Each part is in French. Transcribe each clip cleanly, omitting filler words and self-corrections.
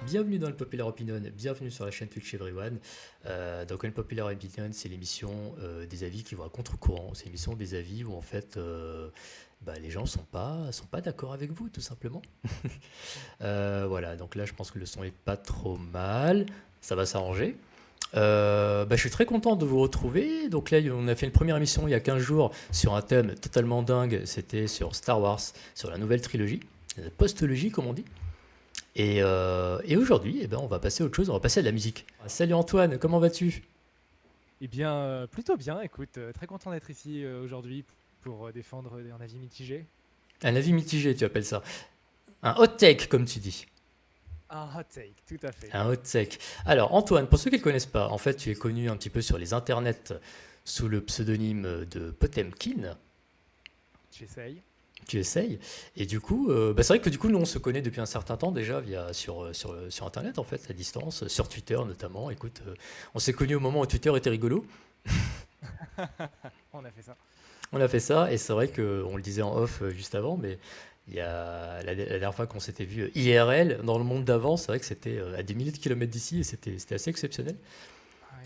bienvenue dans le Popular Opinion, bienvenue sur la chaîne Twitch Everyone. Donc le Popular Opinion, c'est l'émission des avis qui vont à contre-courant. C'est l'émission des avis où en fait les gens sont pas d'accord avec vous tout simplement. Voilà, donc là je pense que le son est pas trop mal, ça va s'arranger. Je suis très content de vous retrouver. Donc là, on a fait une première émission il y a 15 jours sur un thème totalement dingue. C'était sur Star Wars, sur la nouvelle trilogie, la postologie comme on dit. Et aujourd'hui, on va passer à autre chose, on va passer à de la musique. Salut Antoine, comment vas-tu? Eh bien, plutôt bien, écoute, très content d'être ici aujourd'hui pour défendre un avis mitigé. Un avis mitigé, tu appelles ça. Un hot take, comme tu dis. Un hot take, tout à fait. Un hot take. Alors Antoine, pour ceux qui ne le connaissent pas, en fait, tu es connu un petit peu sur les internets sous le pseudonyme de Potemkin. J'essaye. Tu essayes. Et du coup, c'est vrai que du coup, nous, on se connaît depuis un certain temps déjà sur Internet, en fait, à distance, sur Twitter notamment. Écoute, on s'est connus au moment où Twitter était rigolo. On a fait ça. On a fait ça, et c'est vrai qu'on le disait en off juste avant, mais il y a la dernière fois qu'on s'était vu IRL dans le monde d'avant, c'est vrai que c'était à des milliers de kilomètres d'ici, et c'était assez exceptionnel.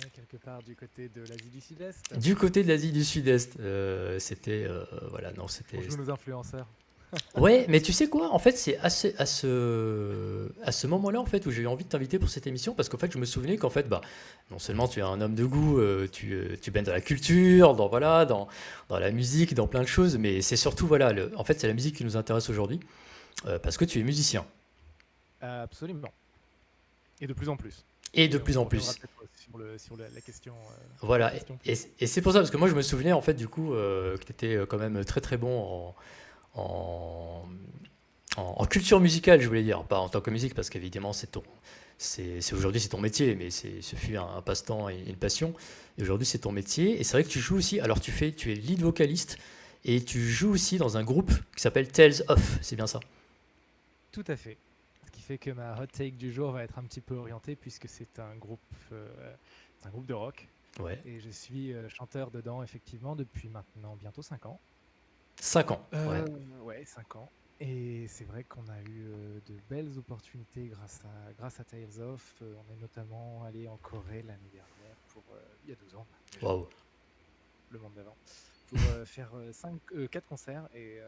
Ouais, quelque part du côté de l'Asie du Sud-Est. Du côté de l'Asie du Sud-Est, c'était voilà, non, On c'était joue nos influenceurs. ouais, mais tu sais quoi? En fait, c'est à ce moment-là en fait où j'ai eu envie de t'inviter pour cette émission parce qu'en fait, je me souvenais qu'en fait, non seulement tu es un homme de goût, tu baignes dans la culture, dans la musique, dans plein de choses, mais c'est surtout voilà, en fait, c'est la musique qui nous intéresse aujourd'hui parce que tu es musicien Absolument. Et de plus en plus. et de Et plus on en reviendra plus. peut-être sur la question, Voilà, plus tard. et c'est pour ça parce que moi je me souvenais en fait du coup que tu étais quand même très très bon en, en culture musicale, je voulais dire, pas en tant que musique, parce qu'évidemment, aujourd'hui, c'est ton métier, mais ce fut un passe-temps et une passion. Et aujourd'hui, c'est ton métier. Et c'est vrai que tu joues aussi. Alors, tu es lead vocaliste et tu joues aussi dans un groupe qui s'appelle Tales of. C'est bien ça. Tout à fait. Ce qui fait que ma hot take du jour va être un petit peu orientée puisque c'est un groupe de rock. Ouais. Et je suis chanteur dedans, effectivement, depuis maintenant bientôt 5 ans. 5 ans. Ouais. Ouais, 5 ans. Et c'est vrai qu'on a eu de belles opportunités grâce à Tales of. On est notamment allé en Corée l'année dernière, il y a 2 ans déjà, Waouh. le monde d'avant, pour faire 4 concerts. Et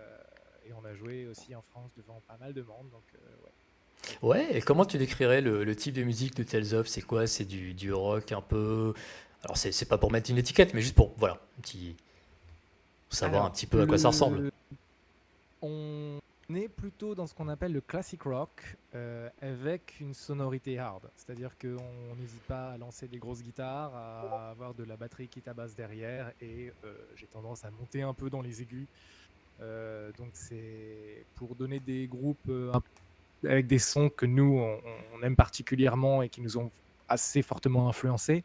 on a joué aussi en France devant pas mal de monde. Donc, ouais, Ouais. Et comment tu c'était décrirais le type de musique de Tales of? C'est quoi? C'est du rock un peu. Alors, c'est pas pour mettre une étiquette, mais juste pour, voilà, pour savoir un Alors, petit peu à quoi ça ressemble. on est plutôt dans ce qu'on appelle le classic rock avec une sonorité hard. C'est-à-dire qu'on n'hésite pas à lancer des grosses guitares, à avoir de la batterie qui tabasse derrière et j'ai tendance à monter un peu dans les aigus. Donc c'est pour donner des groupes avec des sons que nous, on aime particulièrement et qui nous ont assez fortement influencés.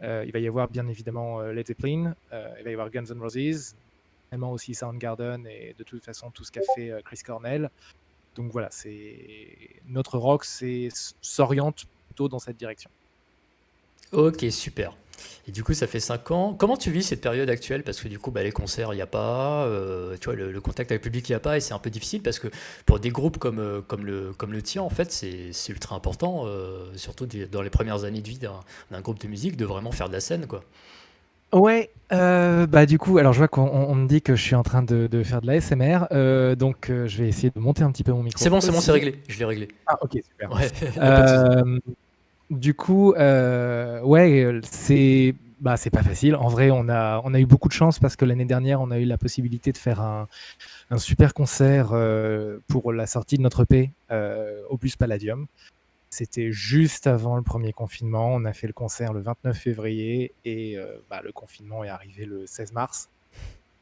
Il va y avoir bien évidemment Led Zeppelin, il va y avoir Guns N' Roses, également aussi Soundgarden et de toute façon tout ce qu'a fait Chris Cornell. Donc voilà, notre rock s'oriente plutôt dans cette direction. Ok, super. Et du coup, ça fait 5 ans. Comment tu vis cette période actuelle? Parce que du coup, les concerts, il n'y a pas. Tu vois, le contact avec le public, il n'y a pas. Et c'est un peu difficile parce que pour des groupes comme le tien, en fait, c'est ultra important, surtout dans les premières années de vie d'un groupe de musique, de vraiment faire de la scène, quoi. Ouais, bah du coup, alors je vois qu'on me dit que je suis en train de faire de l'ASMR, donc je vais essayer de monter un petit peu mon micro C'est bon, c'est aussi. réglé. Je l'ai réglé. Ah ok, super. Ouais, il n'y a pas de souci. Euh, Du coup, ouais, c'est pas facile. En vrai, on a eu beaucoup de chance parce que l'année dernière, on a eu la possibilité de faire un super concert pour la sortie de notre EP au Bus Palladium. C'était juste avant le premier confinement. On a fait le concert le 29 février et le confinement est arrivé le 16 mars.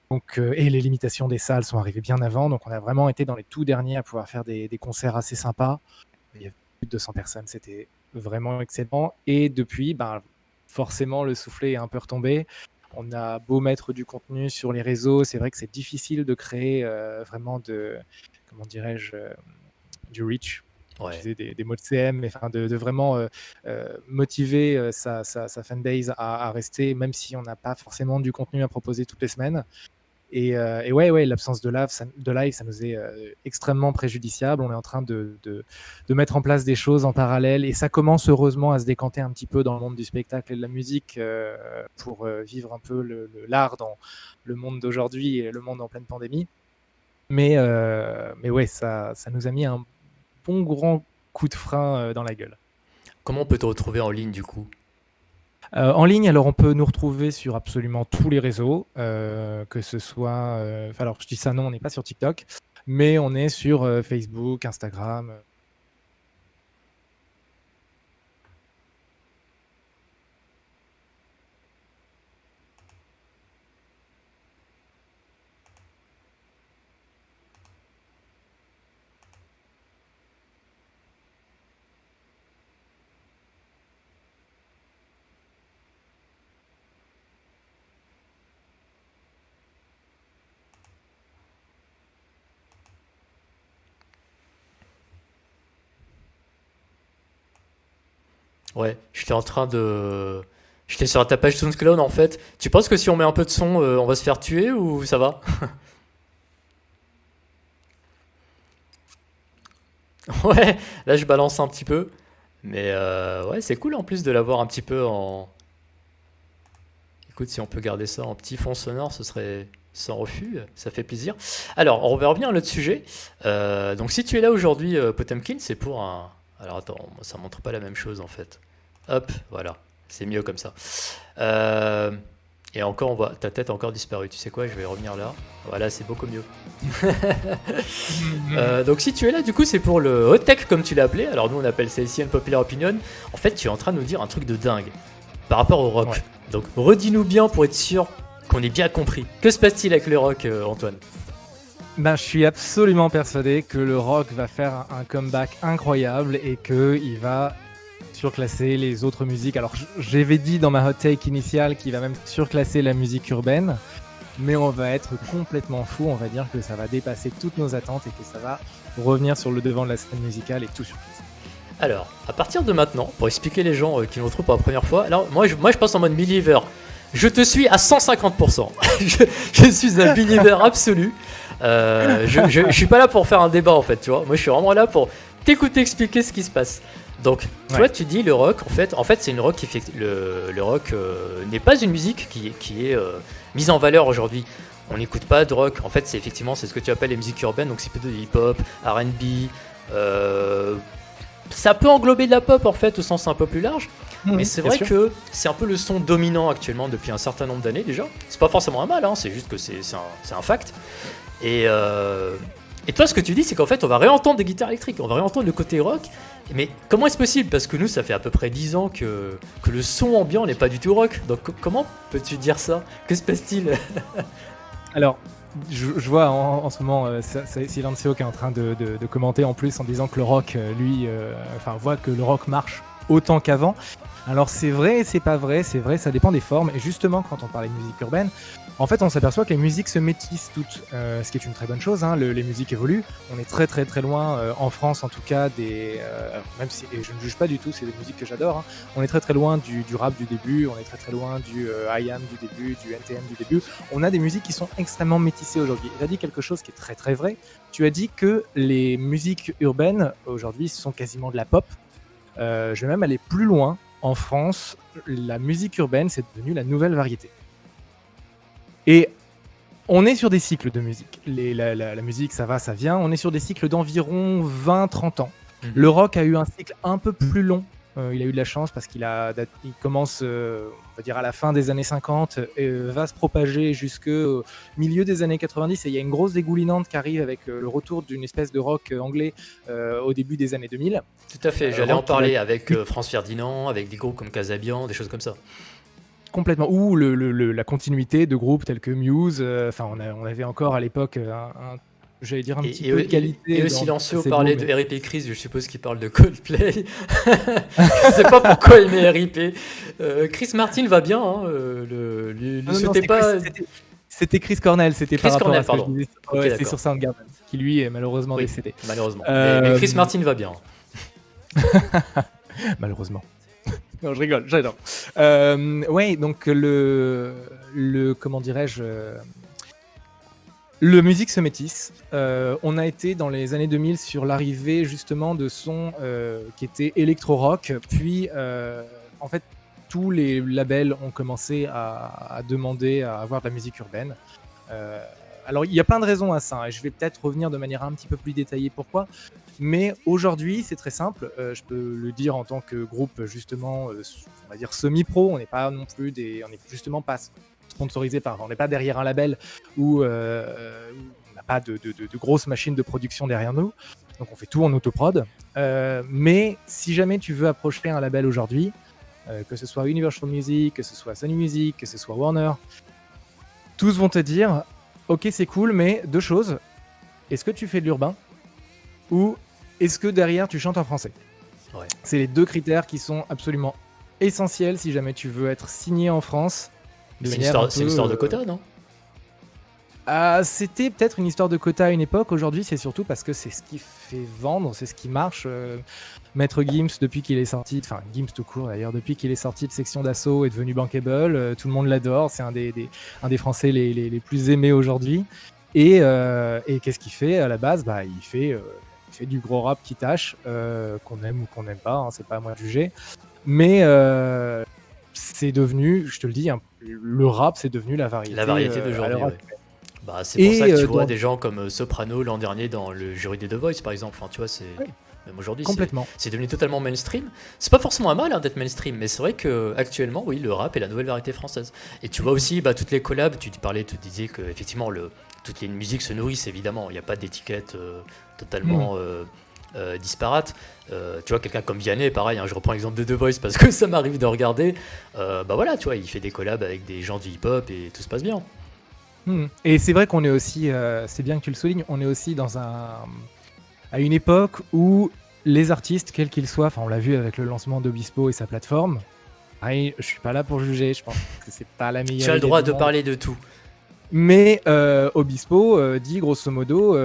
Donc, et les limitations des salles sont arrivées bien avant. Donc, on a vraiment été dans les tout derniers à pouvoir faire des concerts assez sympas. Il y avait plus de 200 personnes, c'était vraiment excellent. Et depuis, forcément, le soufflet est un peu retombé. On a beau mettre du contenu sur les réseaux, c'est vrai que c'est difficile de créer vraiment comment dirais-je, du reach. Ouais. J'utilisais des mots de CM, mais enfin de vraiment motiver sa fanbase à rester, même si on n'a pas forcément du contenu à proposer toutes les semaines. Et ouais, l'absence de live, ça nous est extrêmement préjudiciable. On est en train de mettre en place des choses en parallèle, et ça commence heureusement à se décanter un petit peu dans le monde du spectacle et de la musique pour vivre un peu l'art dans le monde d'aujourd'hui et le monde en pleine pandémie. Mais ouais, ça nous a mis un bon grand coup de frein dans la gueule. Comment on peut te retrouver en ligne du coup? En ligne, alors on peut nous retrouver sur absolument tous les réseaux, que ce soit... alors je dis ça, non, on n'est pas sur TikTok, mais on est sur Facebook, Instagram. Ouais, J'étais sur ta page SoundCloud en fait. Tu penses que si on met un peu de son, on va se faire tuer ou ça va? Ouais, là je balance un petit peu. Mais ouais, c'est cool en plus de l'avoir un petit peu en... Écoute, si on peut garder ça en petit fond sonore, ce serait sans refus, ça fait plaisir. Alors, on va revenir à notre sujet. Donc si tu es là aujourd'hui, Potemkin, c'est pour un... Alors attends, ça montre pas la même chose en fait. Hop, voilà, c'est mieux comme ça. Euh, Et encore, on voit ta tête a encore disparu. Tu sais quoi, je vais revenir là. Voilà, c'est beaucoup mieux. Donc si tu es là, du coup, c'est pour le hot tech comme tu l'as appelé. Alors nous, on appelle ça ici une popular opinion. En fait, tu es en train de nous dire un truc de dingue par rapport au rock. Ouais. Donc redis-nous bien pour être sûr qu'on ait bien compris. Que se passe-t-il avec le rock, Antoine? Ben, je suis absolument persuadé que le rock va faire un comeback incroyable et qu'il va surclasser les autres musiques. Alors, j'avais dit dans ma hot take initiale qu'il va même surclasser la musique urbaine, mais on va être complètement fou. On va dire que ça va dépasser toutes nos attentes et que ça va revenir sur le devant de la scène musicale et tout surclasser. Alors, à partir de maintenant, pour expliquer les gens qui nous retrouvent pour la première fois, alors moi je passe en mode believer. Je te suis à 150%. je suis un believer absolu. Je suis pas là pour faire un débat en fait, tu vois. Moi je suis vraiment là pour t'écouter expliquer ce qui se passe. Donc, toi tu dis le rock, en fait c'est une rock qui fait le rock n'est pas une musique qui est mise en valeur aujourd'hui. On n'écoute pas de rock. En fait, c'est ce que tu appelles les musiques urbaines, donc c'est plutôt du hip-hop, R&B. Ça peut englober de la pop en fait au sens un peu plus large, mais c'est vrai que c'est un peu le son dominant actuellement depuis un certain nombre d'années déjà. C'est pas forcément un mal, hein, c'est juste que c'est un fact. Et toi, ce que tu dis, c'est qu'en fait, on va réentendre des guitares électriques, on va réentendre le côté rock. Mais comment est-ce possible? Parce que nous, ça fait à peu près 10 ans que le son ambiant n'est pas du tout rock. Donc comment peux-tu dire ça? Que se passe-t-il? Alors, je vois en ce moment Silencio qui est en train de commenter en plus en disant que le rock, voit que le rock marche autant qu'avant. Alors c'est vrai et c'est pas vrai, ça dépend des formes. Et justement, quand on parle de musique urbaine, en fait on s'aperçoit que les musiques se métissent toutes, ce qui est une très bonne chose, hein. Les musiques évoluent, on est très très très loin, en France en tout cas, même si et je ne juge pas du tout, c'est des musiques que j'adore, hein. On est très très loin du rap du début, on est très très loin du IAM du début, du NTM du début. On a des musiques qui sont extrêmement métissées aujourd'hui. Tu as dit quelque chose qui est très très vrai, tu as dit que les musiques urbaines aujourd'hui sont quasiment de la pop. Je vais même aller plus loin. En France, la musique urbaine, c'est devenu la nouvelle variété. Et on est sur des cycles de musique. La musique, ça va, ça vient. On est sur des cycles d'environ 20-30 ans. Le rock a eu un cycle un peu plus long. Il a eu de la chance parce qu'il commence, on va dire, à la fin des années 50 et va se propager jusqu'au milieu des années 90. Et il y a une grosse dégoulinante qui arrive avec le retour d'une espèce de rock anglais au début des années 2000. Tout à fait, j'allais en parler avec Franz Ferdinand, avec des groupes comme Casabian, des choses comme ça. Complètement. Ou la continuité de groupes tels que Muse. On avait encore à l'époque j'allais dire un petit peu de qualité. Et le Silencio parlait de R.I.P. Chris, je suppose qu'il parle de Coldplay. Je sais pas pourquoi il met R.I.P. Chris Martin va bien, hein, C'était Chris Cornell, c'était Chris par Cornell, rapport à pardon. Okay, c'était sur Soundgarden, qui lui est malheureusement décédé. Malheureusement. Mais Chris Martin va bien. Malheureusement. Non, je rigole, j'adore. Ouais, donc comment dirais-je, Le musique se métisse. On a été dans les années 2000 sur l'arrivée justement de sons qui étaient électro-rock, puis en fait tous les labels ont commencé à demander à avoir de la musique urbaine. Euh, alors il y a plein de raisons à ça, hein, et je vais peut-être revenir de manière un petit peu plus détaillée pourquoi. Mais aujourd'hui c'est très simple, je peux le dire en tant que groupe justement, on va dire semi-pro, on n'est pas non plus on n'est justement pas sponsorisé par, on n'est pas derrière un label où on n'a pas de grosses machines de production derrière nous, donc on fait tout en autoprod. Mais si jamais tu veux approcher un label aujourd'hui, que ce soit Universal Music, que ce soit Sony Music, que ce soit Warner, tous vont te dire ok c'est cool, mais deux choses, est-ce que tu fais de l'urbain ou est-ce que derrière tu chantes en français? Ouais. C'est les deux critères qui sont absolument essentiels si jamais tu veux être signé en France. C'est une histoire de quota, non? C'était peut-être une histoire de quota à une époque. Aujourd'hui, c'est surtout parce que c'est ce qui fait vendre, c'est ce qui marche. Maître Gims, depuis qu'il est sorti, enfin Gims tout court d'ailleurs, depuis qu'il est sorti de Section d'Assaut, est devenu bankable. Tout le monde l'adore. C'est un des un des Français les plus aimés aujourd'hui. Et qu'est-ce qu'il fait à la base? Il fait du gros rap qui tâche, qu'on aime ou qu'on n'aime pas, hein, c'est pas à moi de juger. Mais c'est devenu, je te le dis, hein, le rap, c'est devenu la variété. La variété d'aujourd'hui, ouais. C'est pour ça que tu vois des gens comme Soprano l'an dernier dans le jury des The Voice, par exemple. Enfin, tu vois, c'est... Oui. Même aujourd'hui, complètement. C'est devenu totalement mainstream. C'est pas forcément un mal hein, d'être mainstream, mais c'est vrai que actuellement, oui, le rap est la nouvelle variété française. Et tu vois aussi toutes les collabs. Tu disais que effectivement, toutes les musiques se nourrissent évidemment. Il n'y a pas d'étiquette totalement disparate. Tu vois, quelqu'un comme Vianney, pareil. Hein, je reprends l'exemple de The Voice parce que ça m'arrive de regarder. Voilà, tu vois, il fait des collabs avec des gens du hip-hop et tout se passe bien. Et c'est vrai qu'on est aussi, c'est bien que tu le soulignes, on est aussi à une époque où les artistes, quels qu'ils soient, enfin on l'a vu avec le lancement d'Obispo et sa plateforme, je suis pas là pour juger, je pense que c'est pas la meilleure. Tu as le droit de parler de tout. Mais Obispo dit grosso modo,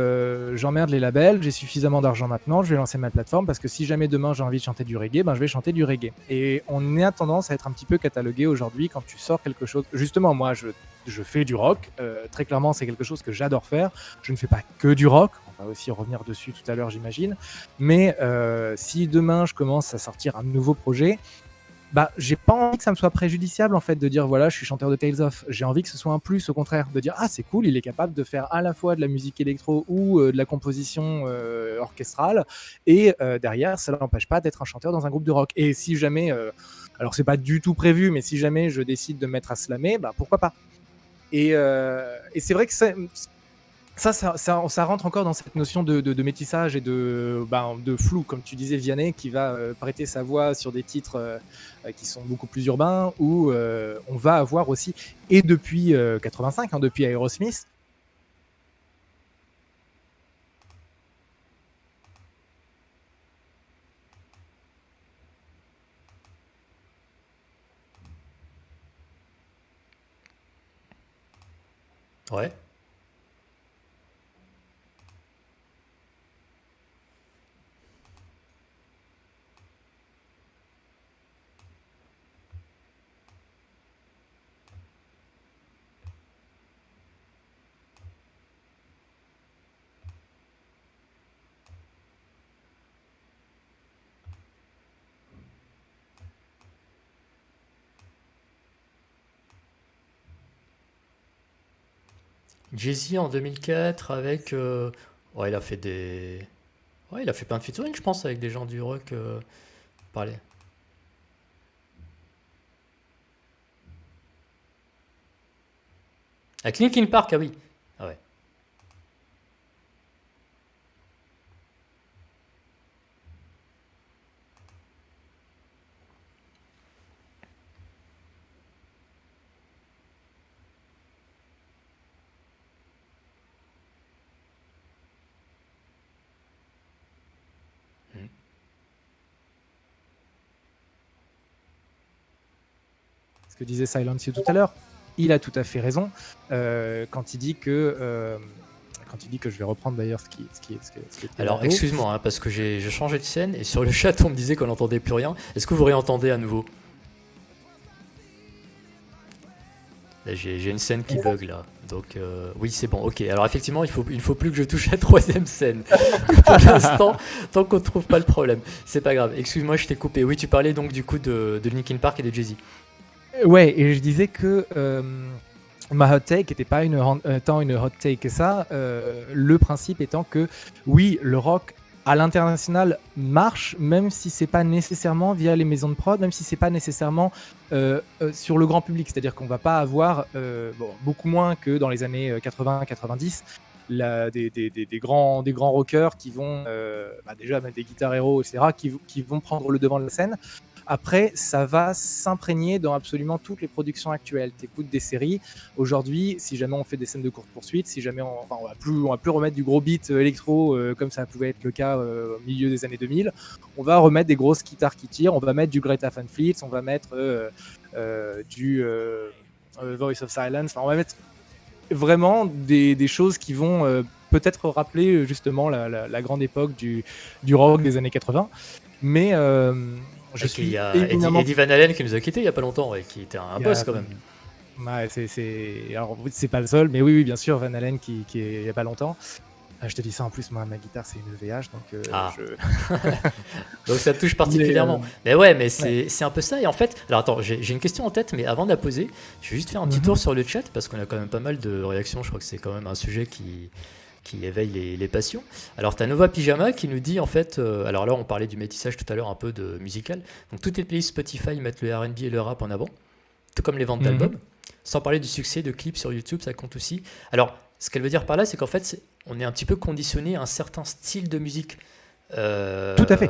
j'emmerde les labels, j'ai suffisamment d'argent maintenant, je vais lancer ma plateforme parce que si jamais demain j'ai envie de chanter du reggae, je vais chanter du reggae. Et on a tendance à être un petit peu catalogué aujourd'hui quand tu sors quelque chose. Justement, moi je fais du rock, très clairement c'est quelque chose que j'adore faire. Je ne fais pas que du rock, on va aussi revenir dessus tout à l'heure j'imagine. Mais si demain je commence à sortir un nouveau projet, j'ai pas envie que ça me soit préjudiciable en fait de dire voilà je suis chanteur de Tales of. J'ai envie que ce soit un plus, au contraire, de dire ah c'est cool, il est capable de faire à la fois de la musique électro ou de la composition orchestrale et derrière ça n'empêche pas d'être un chanteur dans un groupe de rock. Et si jamais alors c'est pas du tout prévu, mais si jamais je décide de me mettre à slammer, pourquoi pas. Et c'est vrai que ça rentre encore dans cette notion de métissage et de flou, comme tu disais, Vianney, qui va prêter sa voix sur des titres qui sont beaucoup plus urbains, où on va avoir aussi, et depuis 85, depuis Aerosmith, Ouais. Jay-Z en 2004 avec... Ouais, il a fait des... Ouais, il a fait plein de featuring, je pense, avec des gens du rock. Parler. Avec Linkin Park, ah oui. Ah ouais. ce que disait Silence You tout à l'heure, il a tout à fait raison quand il dit que je vais reprendre d'ailleurs ce qui était Alors, là-haut. excuse-moi, hein, parce que j'ai changé de scène et sur le chat, on me disait qu'on n'entendait plus rien. Est-ce que vous réentendez à nouveau? Là, j'ai une scène qui bug là. Donc oui, c'est bon. Ok. Alors effectivement, il ne faut plus que je touche la troisième scène. Pour l'instant, tant qu'on ne trouve pas le problème, c'est pas grave. Excuse-moi, je t'ai coupé. Oui, tu parlais donc du coup de Linkin Park et de Jay-Z. Ouais, et je disais que ma hot take n'était pas tant une hot take que ça. Le principe étant que oui, le rock à l'international marche, même si c'est pas nécessairement via les maisons de prod, même si c'est pas nécessairement sur le grand public. C'est-à-dire qu'on va pas avoir beaucoup moins que dans les années 80-90 des grands rockers qui vont déjà mettre des guitares héros, etc., qui vont prendre le devant de la scène. Après, ça va s'imprégner dans absolument toutes les productions actuelles. T'écoutes des séries. Aujourd'hui, si jamais on fait des scènes de courte poursuite, si jamais on va plus remettre du gros beat électro comme ça pouvait être le cas au milieu des années 2000, on va remettre des grosses guitares qui tirent, on va mettre du Greta Van Fleet, on va mettre du Voice of Silence, on va mettre vraiment des choses qui vont peut-être rappeler justement la grande époque du rock des années 80. Mais je Il suis y a éminemment... Eddie Van Halen qui nous a quittés il y a pas longtemps, ouais, qui était un boss quand même. Ouais, alors oui, c'est pas le seul, mais oui, bien sûr, Van Halen qui est il y a pas longtemps. Je te dis ça en plus, moi, ma guitare c'est une VH, donc Donc ça te touche particulièrement. Mais ouais, mais c'est un peu ça. Et en fait, alors attends, j'ai une question en tête, mais avant de la poser, je vais juste faire un petit tour sur le chat parce qu'on a quand même pas mal de réactions. Je crois que c'est quand même un sujet qui éveille les passions. Alors, tu as Nova Pyjama qui nous dit en fait, alors là, on parlait du métissage tout à l'heure un peu de musical. Donc, toutes les playlists Spotify mettent le R&B et le rap en avant, tout comme les ventes d'albums. Sans parler du succès de clips sur YouTube, ça compte aussi. Alors, ce qu'elle veut dire par là, c'est qu'en fait, on est un petit peu conditionné à un certain style de musique. Tout à fait.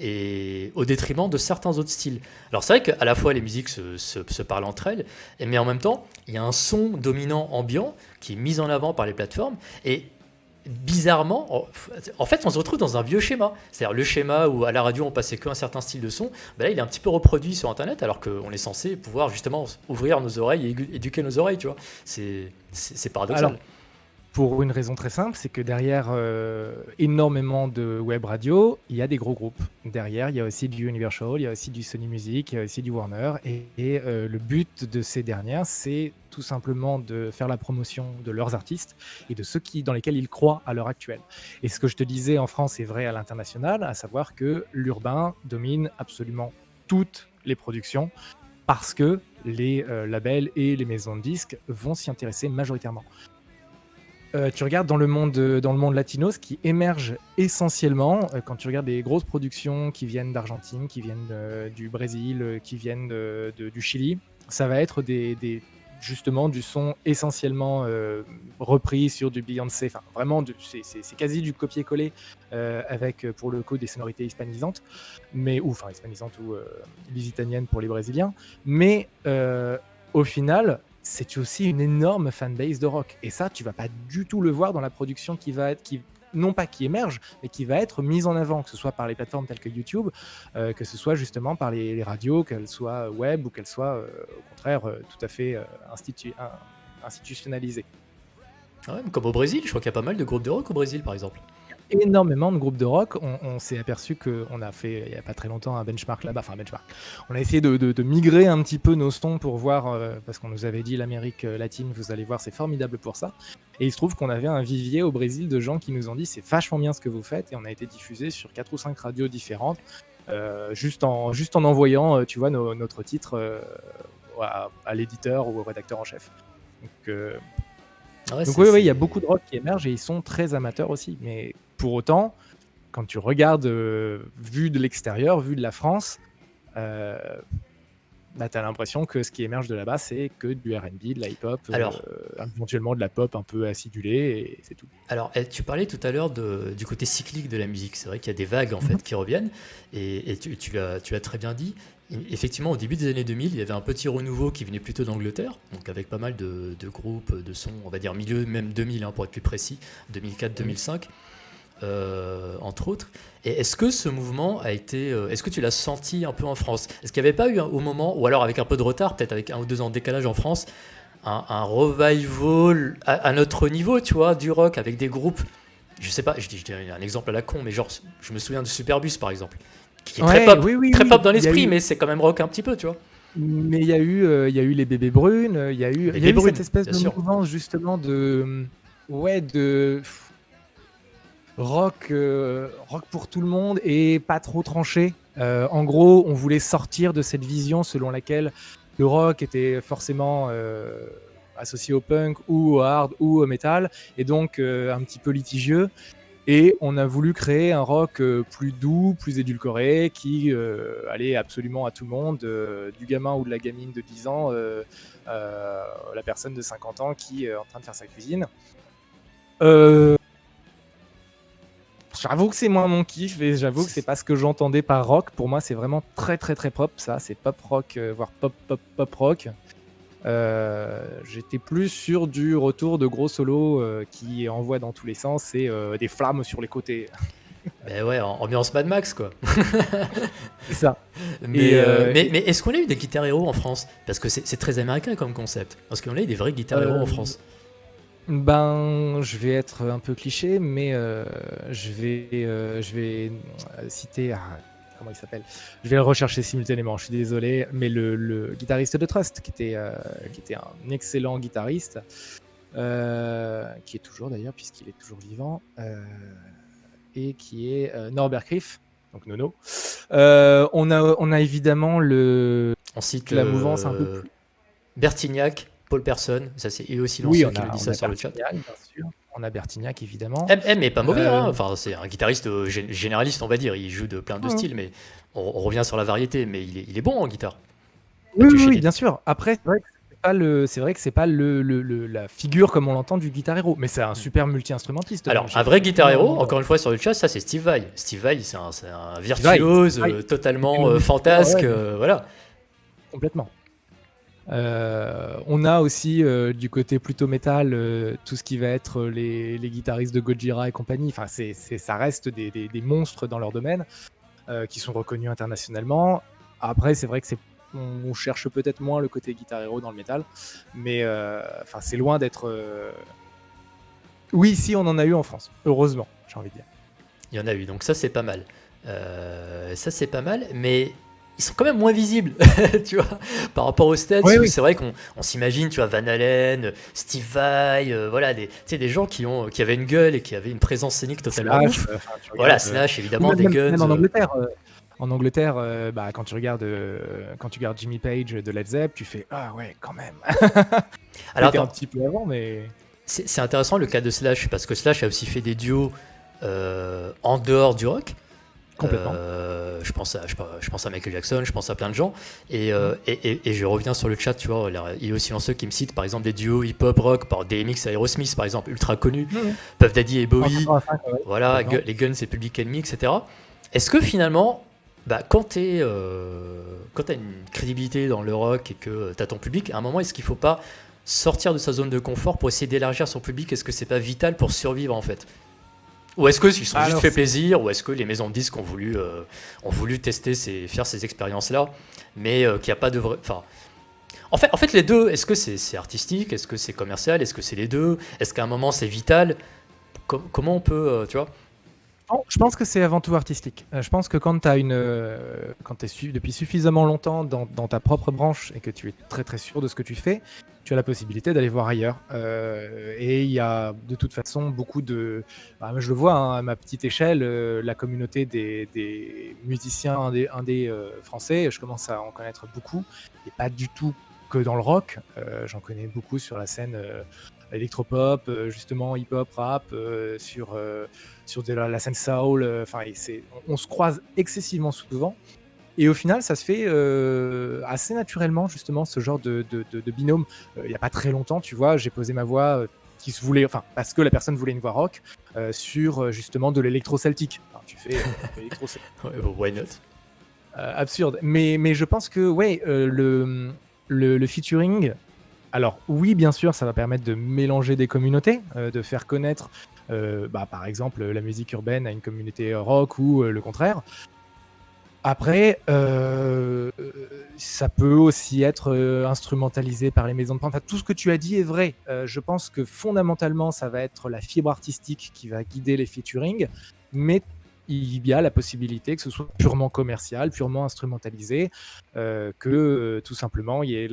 Et au détriment de certains autres styles. Alors c'est vrai qu'à la fois les musiques se parlent entre elles, mais en même temps, il y a un son dominant ambiant qui est mis en avant par les plateformes, et bizarrement, en fait, on se retrouve dans un vieux schéma. C'est-à-dire le schéma où à la radio on passait qu'un certain style de son, là il est un petit peu reproduit sur Internet, alors qu'on est censé pouvoir justement ouvrir nos oreilles et éduquer nos oreilles, tu vois. C'est paradoxal. Alors, pour une raison très simple, c'est que derrière énormément de web radio, il y a des gros groupes. Derrière, il y a aussi du Universal, il y a aussi du Sony Music, il y a aussi du Warner. Et le but de ces dernières, c'est tout simplement de faire la promotion de leurs artistes et de ceux dans lesquels ils croient à l'heure actuelle. Et ce que je te disais en France est vrai à l'international, à savoir que l'urbain domine absolument toutes les productions parce que les labels et les maisons de disques vont s'y intéresser majoritairement. Tu regardes dans le monde latino, ce qui émerge essentiellement, quand tu regardes des grosses productions qui viennent d'Argentine, qui viennent du Brésil, qui viennent du Chili, ça va être justement du son essentiellement repris sur du Beyoncé. Enfin, vraiment, c'est quasi du copier-coller avec, pour le coup, des sonorités hispanisantes, hispanisantes ou lusitaniennes pour les Brésiliens. Mais au final, c'est aussi une énorme fanbase de rock. Et ça, tu vas pas du tout le voir dans la production non pas qui émerge, mais qui va être mise en avant, que ce soit par les plateformes telles que YouTube, que ce soit justement par les radios, qu'elles soient web ou qu'elles soient au contraire tout à fait institutionnalisées. Ouais, comme au Brésil, je crois qu'il y a pas mal de groupes de rock au Brésil, par exemple. Énormément de groupes de rock. On s'est aperçu qu'on a fait, il n'y a pas très longtemps, un benchmark là-bas. Enfin, benchmark. On a essayé de migrer un petit peu nos sons pour voir, parce qu'on nous avait dit l'Amérique latine, vous allez voir, c'est formidable pour ça. Et il se trouve qu'on avait un vivier au Brésil de gens qui nous ont dit c'est vachement bien ce que vous faites. Et on a été diffusé sur 4 ou 5 radios différentes, juste en envoyant, tu vois, notre titre à l'éditeur ou au rédacteur en chef. Donc oui, il y a beaucoup de rock qui émergent et ils sont très amateurs aussi. Mais pour autant, quand tu regardes vu de l'extérieur, vu de la France, tu as l'impression que ce qui émerge de là-bas, c'est que du R&B, de la hip-hop, éventuellement de la pop un peu acidulée, et c'est tout. Alors, tu parlais tout à l'heure du côté cyclique de la musique. C'est vrai qu'il y a des vagues en fait qui reviennent, et tu l'as très bien dit. Effectivement, au début des années 2000, il y avait un petit renouveau qui venait plutôt d'Angleterre, donc avec pas mal de groupes de sons, on va dire milieu même 2000, pour être plus précis, 2004-2005, entre autres. Et est-ce que ce mouvement a été... est-ce que tu l'as senti un peu en France ? Est-ce qu'il n'y avait pas eu au moment, ou alors avec un peu de retard, peut-être avec 1 ou 2 ans de décalage en France, un revival à notre niveau, tu vois, du rock, avec des groupes, je sais pas, je dis un exemple à la con, mais genre, je me souviens de Superbus, par exemple, qui est très pop, très pop dans l'esprit, mais c'est quand même rock un petit peu, tu vois. Mais il y a eu les bébés brunes, il y a Bébé eu cette Brune, espèce bien de sûr. mouvance justement de rock pour tout le monde et pas trop tranché. En gros, on voulait sortir de cette vision selon laquelle le rock était forcément associé au punk ou au hard ou au metal, et donc un petit peu litigieux. Et on a voulu créer un rock plus doux, plus édulcoré, qui allait absolument à tout le monde, du gamin ou de la gamine de 10 ans, la personne de 50 ans qui est en train de faire sa cuisine. Euh, J'avoue que c'est moins mon kiff, et j'avoue que c'est pas ce que j'entendais par rock. Pour moi, c'est vraiment très très très pop, ça. C'est pop rock, voire pop pop pop rock. J'étais plus sur du retour de gros solos qui envoient dans tous les sens et des flammes sur les côtés. Ben ouais, ambiance Mad Max, quoi. C'est ça. Mais, mais est-ce qu'on a eu des guitar héros en France? Parce que c'est très américain comme concept. Parce qu'on a eu des vrais guitar héros en Euh, France. Ben, je vais être un peu cliché, mais je vais citer. Comment il s'appelle? Je vais le rechercher simultanément, je suis désolé, mais le guitariste de Trust, qui était un excellent guitariste, qui est toujours d'ailleurs, puisqu'il est toujours vivant, et qui est Norbert Criff, donc Nono. On a évidemment On cite la mouvance un peu plus. Bertignac, Paul Person, ça c'est Il est aussi Oui, silencieux qui nous dit on ça a sur le chat. Bertignac, bien sûr. On a Bertignac, évidemment. M est pas mauvais, hein. Euh, Enfin, c'est un guitariste généraliste, on va dire. Il joue de plein de Mhm. styles, mais on revient sur la variété. Mais il est bon en guitare. Oui, oui, Mathieu oui, Chédid. bien sûr. Après, c'est vrai que c'est pas la figure comme on l'entend du guitar hero, mais c'est un super multi-instrumentiste. Alors, J'ai un vrai guitar hero, énormément encore une fois sur le chat, ça c'est Steve Vai. Steve Vai, c'est un Vai, virtuose, Vai. totalement Ouais, fantasque, ouais, voilà. complètement. On a aussi du côté plutôt métal tout ce qui va être les guitaristes de Gojira et compagnie. Enfin, ça reste des monstres dans leur domaine qui sont reconnus internationalement. Après, c'est vrai que on cherche peut-être moins le côté guitar hero dans le métal, mais enfin, c'est loin d'être. Oui, si on en a eu en France, heureusement, j'ai envie de dire. Il y en a eu, donc ça c'est pas mal. Ça c'est pas mal, mais ils sont quand même moins visibles, tu vois, par rapport aux States, Oui, où oui. c'est vrai qu'on s'imagine, tu vois, Van Halen, Steve Vai, voilà, tu sais, des gens qui avaient une gueule et qui avaient une présence scénique totalement Slash, ouf. enfin, tu Voilà, regardes, Slash, ou évidemment, des Guns. même en Angleterre. En Angleterre, bah, quand tu regardes Jimmy Page de Led Zepp, tu fais ah ouais, quand même. Alors C'était un attends, petit peu avant, mais c'est intéressant le cas de Slash, parce que Slash a aussi fait des duos en dehors du rock. complètement. Je pense à Michael Jackson, je pense à plein de gens. Mhm. Et je reviens sur le chat, tu vois, il y a aussi ceux qui me citent par exemple des duos hip-hop rock, par DMX, Aerosmith par exemple, ultra connus, Mhm. Puff Daddy et En Bowie, 85, ouais, voilà, complètement. les Guns et Public Enemy, etc. Est-ce que finalement, bah, quand t'as une crédibilité dans le rock et que t'as ton public, à un moment, est-ce qu'il faut pas sortir de sa zone de confort pour essayer d'élargir son public? Est-ce que c'est pas vital pour survivre en fait? Ou est-ce qu'ils sont juste Alors, fait plaisir? Ou est-ce que les maisons de disques ont voulu tester, faire ces expériences-là, mais qu'il n'y a pas de vrai. Enfin, en fait, les deux, est-ce que c'est artistique? Est-ce que c'est commercial? Est-ce que c'est les deux? Est-ce qu'à un moment c'est vital? Comment on peut, tu vois? non, je pense que c'est avant tout artistique. Je pense que quand tu es depuis suffisamment longtemps dans ta propre branche et que tu es très très sûr de ce que tu fais, tu as la possibilité d'aller voir ailleurs. Et il y a de toute façon beaucoup de. Bah, je le vois hein, à ma petite échelle, la communauté des musiciens indés français, je commence à en connaître beaucoup, et pas du tout que dans le rock. J'en connais beaucoup sur la scène électropop, justement hip-hop, rap, sur la scène soul. Enfin, on se croise excessivement souvent. Et au final, ça se fait assez naturellement, justement, ce genre de binôme. Il n'y a pas très longtemps, tu vois, j'ai posé ma voix qui se voulait, enfin, parce que la personne voulait une voix rock, sur justement de l'électro-celtique. Enfin, tu fais électro-celtique. Ouais, why not? Absurde. Mais je pense que, ouais, le featuring, alors oui, bien sûr, ça va permettre de mélanger des communautés, de faire connaître, bah, par exemple, la musique urbaine à une communauté rock ou le contraire. Après, ça peut aussi être instrumentalisé par les maisons de prod. Enfin, tout ce que tu as dit est vrai. Je pense que fondamentalement, ça va être la fibre artistique qui va guider les featuring, mais il y a la possibilité que ce soit purement commercial, purement instrumentalisé, que tout simplement il y ait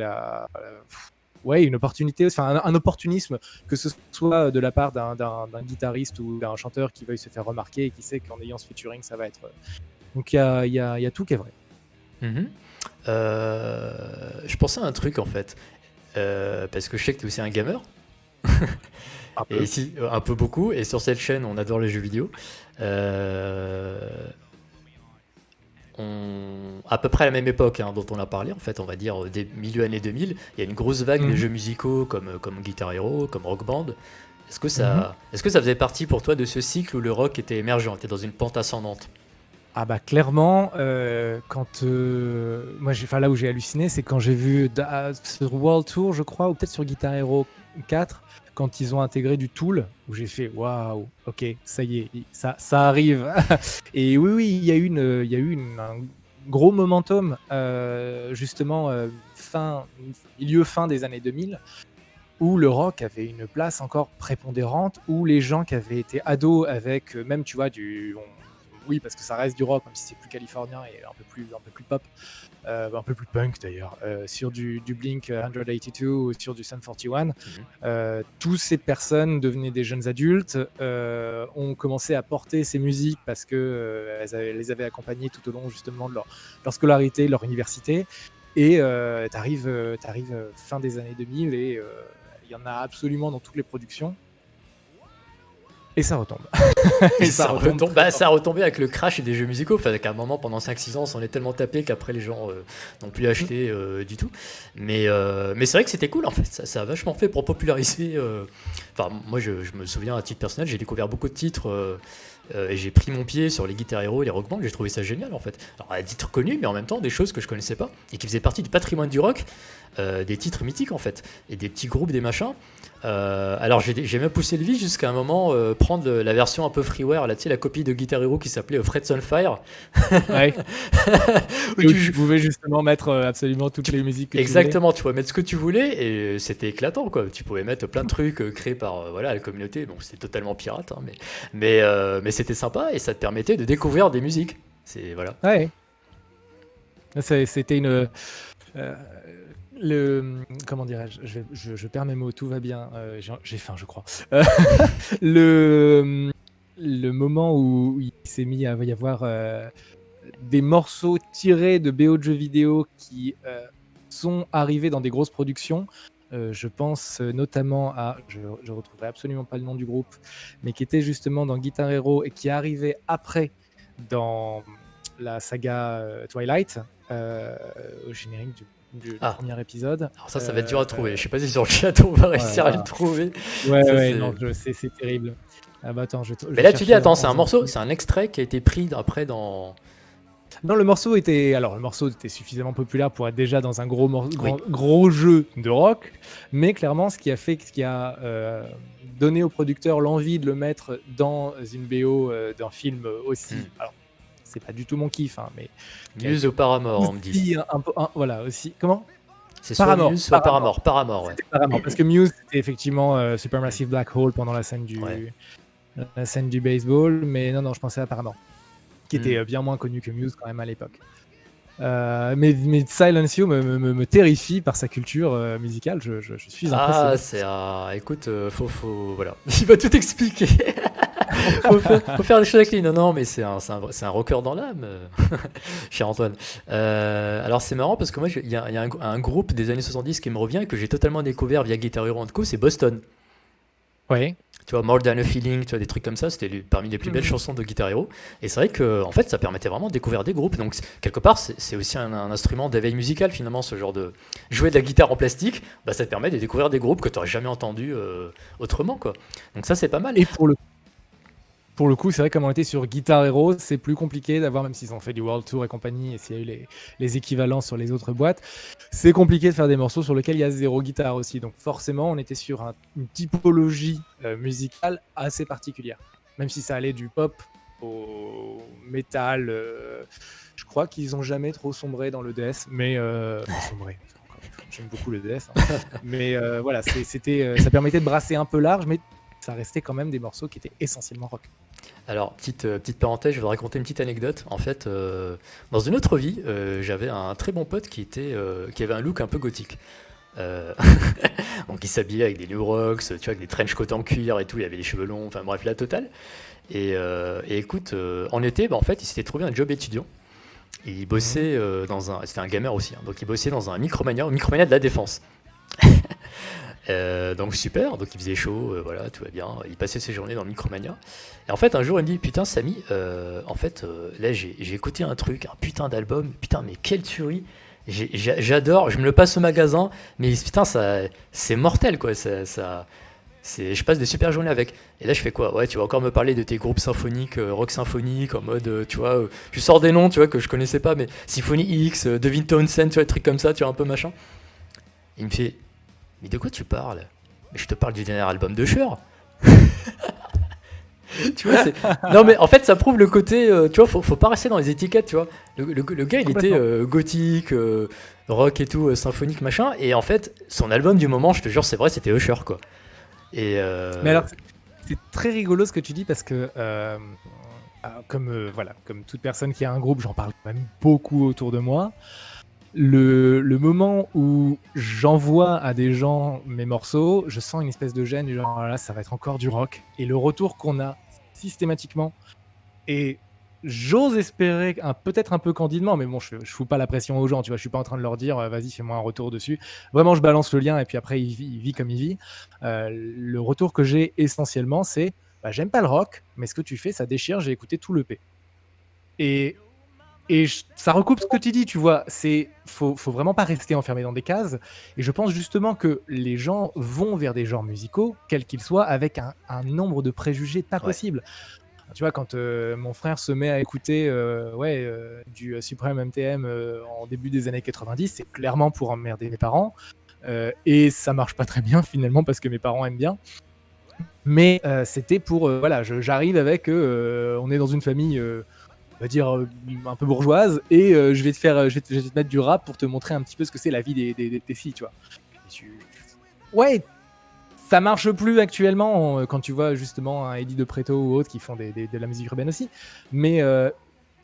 une opportunité, enfin un opportunisme, que ce soit de la part d'un guitariste ou d'un chanteur qui veuille se faire remarquer et qui sait qu'en ayant ce featuring, ça va être. Donc il y a tout qui est vrai. Mhm. Je pensais à un truc en fait, parce que je sais que tu es aussi un gamer. Un Et peu. ici, un peu beaucoup, et sur cette chaîne, on adore les jeux vidéo. À peu près à la même époque dont on a parlé, en fait, on va dire des milieu années 2000, il y a une grosse vague de Mhm. jeux musicaux comme Guitar Hero, comme Rock Band. Est-ce que Mhm. ça faisait partie pour toi de ce cycle où le rock était émergent, était dans une pente ascendante? Ah bah clairement, quand moi là où j'ai halluciné, c'est quand j'ai vu sur World Tour, je crois, ou peut-être sur Guitar Hero 4, quand ils ont intégré du Tool, où j'ai fait waouh, ok, ça y est, ça arrive. Et oui, il y a eu un gros momentum, justement, fin des années 2000, où le rock avait une place encore prépondérante, où les gens qui avaient été ados avec, même, tu vois, oui, parce que ça reste du rock, même si c'est plus californien et un peu plus pop, un peu plus punk d'ailleurs, sur du Blink 182 ou sur du Sum 41. Mhm. Toutes ces personnes devenaient des jeunes adultes, ont commencé à porter ces musiques parce que elles les avaient accompagnés tout au long justement de leur scolarité, de leur université. Et t'arrives fin des années 2000 et il y en a absolument dans toutes les productions. Et ça retombe. Et Et ça ça retombe retombe, très bah, fort. ça a retombé avec le crash des jeux musicaux. Enfin, qu'à un moment, pendant 5-6 ans, on s'en est tellement tapé qu'après les gens n'ont plus acheté du tout. Mais c'est vrai que c'était cool en fait. Ça a vachement fait pour populariser. Enfin, moi je me souviens à titre personnel, j'ai découvert beaucoup de titres et j'ai pris mon pied sur les Guitar Hero et les Rock Band. J'ai trouvé ça génial en fait. Alors, des titres connus, mais en même temps des choses que je connaissais pas et qui faisaient partie du patrimoine du rock. Des titres mythiques en fait. Et des petits groupes, des machins. Alors j'ai même poussé le vice jusqu'à un moment prendre la version un peu freeware, là, tu sais, la copie de Guitar Hero qui s'appelait Frets on Fire. Ouais. Où Et où tu tu pouvais justement mettre absolument toutes les musiques que tu voulais. Exactement, tu pouvais mettre ce que tu voulais et c'était éclatant quoi. Tu pouvais mettre plein de trucs créés par voilà, la communauté. Bon, c'était totalement pirate, mais c'était sympa et ça te permettait de découvrir des musiques. C'est voilà. Ouais. C'était une. euh, Comment dirais-je, je perds mes mots, tout va bien. J'ai faim, je crois. Le, le moment où il s'est mis à y avoir des morceaux tirés de BO de jeux vidéo qui sont arrivés dans des grosses productions. Je pense notamment à, je retrouverai absolument pas le nom du groupe, mais qui était justement dans Guitar Hero et qui arrivait après dans la saga Twilight, au générique du Ah, premier épisode. alors ça va être dur à trouver. Je sais pas si sur le chat on va réussir à le Voilà. trouver. Ça, Ouais, c'est... non, c'est terrible. Ah bah attends, je Mais vais là tu dis, chercher attends, en c'est un faisant. morceau, c'est un extrait qui a été pris après dans. Non, le morceau était suffisamment populaire pour être déjà dans un Oui. gros jeu de rock, mais clairement, ce qui a donné au producteur l'envie de le mettre dans une BO d'un film aussi. Alors, c'est pas du tout mon kiff, hein, mais qui a Muse été ou Paramore, on me dit. aussi voilà, aussi. Comment? C'est soit Paramore. Muse, soit Paramore. Paramore, ouais. C'était Paramore, parce que Muse, c'était effectivement Supermassive Black Hole pendant la scène Ouais. du baseball, mais non, je pensais à Paramore, qui était Hmm. bien moins connu que Muse quand même à l'époque. Mais Silence You me terrifie par sa culture musicale. Je suis Ah, impressionné. écoute, voilà. Il va tout expliquer. Faut faire les choses avec lui. Non, mais c'est un rocker dans l'âme, cher Antoine. Alors c'est marrant parce que moi, il y a un groupe des années 70 qui me revient et que j'ai totalement découvert via Guitar Hero & Co, c'est Boston. Ouais. Tu vois, More Than a Feeling, tu vois, des trucs comme ça, c'était parmi les plus belles chansons de Guitar Hero. Et c'est vrai que, en fait, ça permettait vraiment de découvrir des groupes. Donc, quelque part, c'est aussi un instrument d'éveil musical, finalement, ce genre de. Jouer de la guitare en plastique, bah, ça te permet de découvrir des groupes que tu n'aurais jamais entendus autrement, quoi. Donc, ça, c'est pas mal. Et pour le coup, c'est vrai, comme on était sur Guitar Hero, c'est plus compliqué d'avoir, même s'ils ont fait du World Tour et compagnie, et s'il y a eu les équivalents sur les autres boîtes, c'est compliqué de faire des morceaux sur lesquels il y a zéro guitare aussi. Donc forcément, on était sur une typologie musicale assez particulière. Même si ça allait du pop au métal, je crois qu'ils ont jamais trop sombré dans le death, mais sombré. J'aime beaucoup le death, hein. Mais voilà, ça permettait de brasser un peu large, mais ça restait quand même des morceaux qui étaient essentiellement rock. Alors, petite parenthèse, je vais raconter une petite anecdote. En fait, dans une autre vie, j'avais un très bon pote qui avait un look un peu gothique. Euh, donc il s'habillait avec des New Rocks, tu vois, avec des trench coats en cuir et tout, il avait les cheveux longs, enfin bref, la totale. Et écoute, en été, bah, en fait, il s'était trouvé un job étudiant. Il Mhm. bossait c'était un gamer aussi, hein, donc il bossait dans un Micromania de la Défense. Donc super, donc il faisait chaud, voilà, tout va bien. Il passait ses journées dans le Micromania. Et en fait, un jour, il me dit, putain, Samy, en fait, là, j'ai écouté un truc, un putain d'album, putain, mais quelle tuerie. J'adore, je me le passe au magasin, mais putain, c'est mortel, quoi. Je passe des super journées avec. Et là, je fais quoi? Ouais, tu vas encore me parler de tes groupes symphoniques, rock symphonique, en mode, tu vois, je sors des noms, tu vois, que je connaissais pas, mais Symphony X, Devin Townsend, tu vois, des trucs comme ça, tu vois, un peu machin. Il me fait, mais de quoi tu parles? Mais je te parle du dernier album de Cher. Tu vois, c'est. Non, mais en fait, ça prouve le côté. Tu vois, faut pas rester dans les étiquettes, tu vois. Le gars, il était Complètement. gothique, rock et tout, symphonique, machin. Et en fait, son album du moment, je te jure, c'est vrai, c'était Usher, quoi. Et. Mais alors, c'est très rigolo ce que tu dis parce que, comme, voilà, comme toute personne qui a un groupe, j'en parle quand même beaucoup autour de moi. Le moment où j'envoie à des gens mes morceaux, je sens une espèce de gêne, du genre, ah là, ça va être encore du rock. Et le retour qu'on a systématiquement, et j'ose espérer, peut-être un peu candidement, mais bon, je fous pas la pression aux gens, tu vois, je suis pas en train de leur dire, vas-y, fais-moi un retour dessus. Vraiment, je balance le lien, et puis après, il vit comme il vit. Le retour que j'ai essentiellement, c'est, bah, j'aime pas le rock, mais ce que tu fais, ça déchire, j'ai écouté tout le P. Et ça recoupe ce que tu dis, tu vois. Faut vraiment pas rester enfermé dans des cases. Et je pense justement que les gens vont vers des genres musicaux, quels qu'ils soient, avec un nombre de préjugés pas Ouais. possible. Tu vois, quand mon frère se met à écouter du Supreme MTM en début des années 90, c'est clairement pour emmerder mes parents. Et ça marche pas très bien finalement parce que mes parents aiment bien. Mais c'était pour, voilà, j'arrive avec, on est dans une famille on va dire un peu bourgeoise et je vais te faire je vais te mettre du rap pour te montrer un petit peu ce que c'est la vie des filles, tu vois. Et ouais, ça marche plus actuellement quand tu vois justement un Eddie de Preto ou autres qui font de la musique urbaine aussi, mais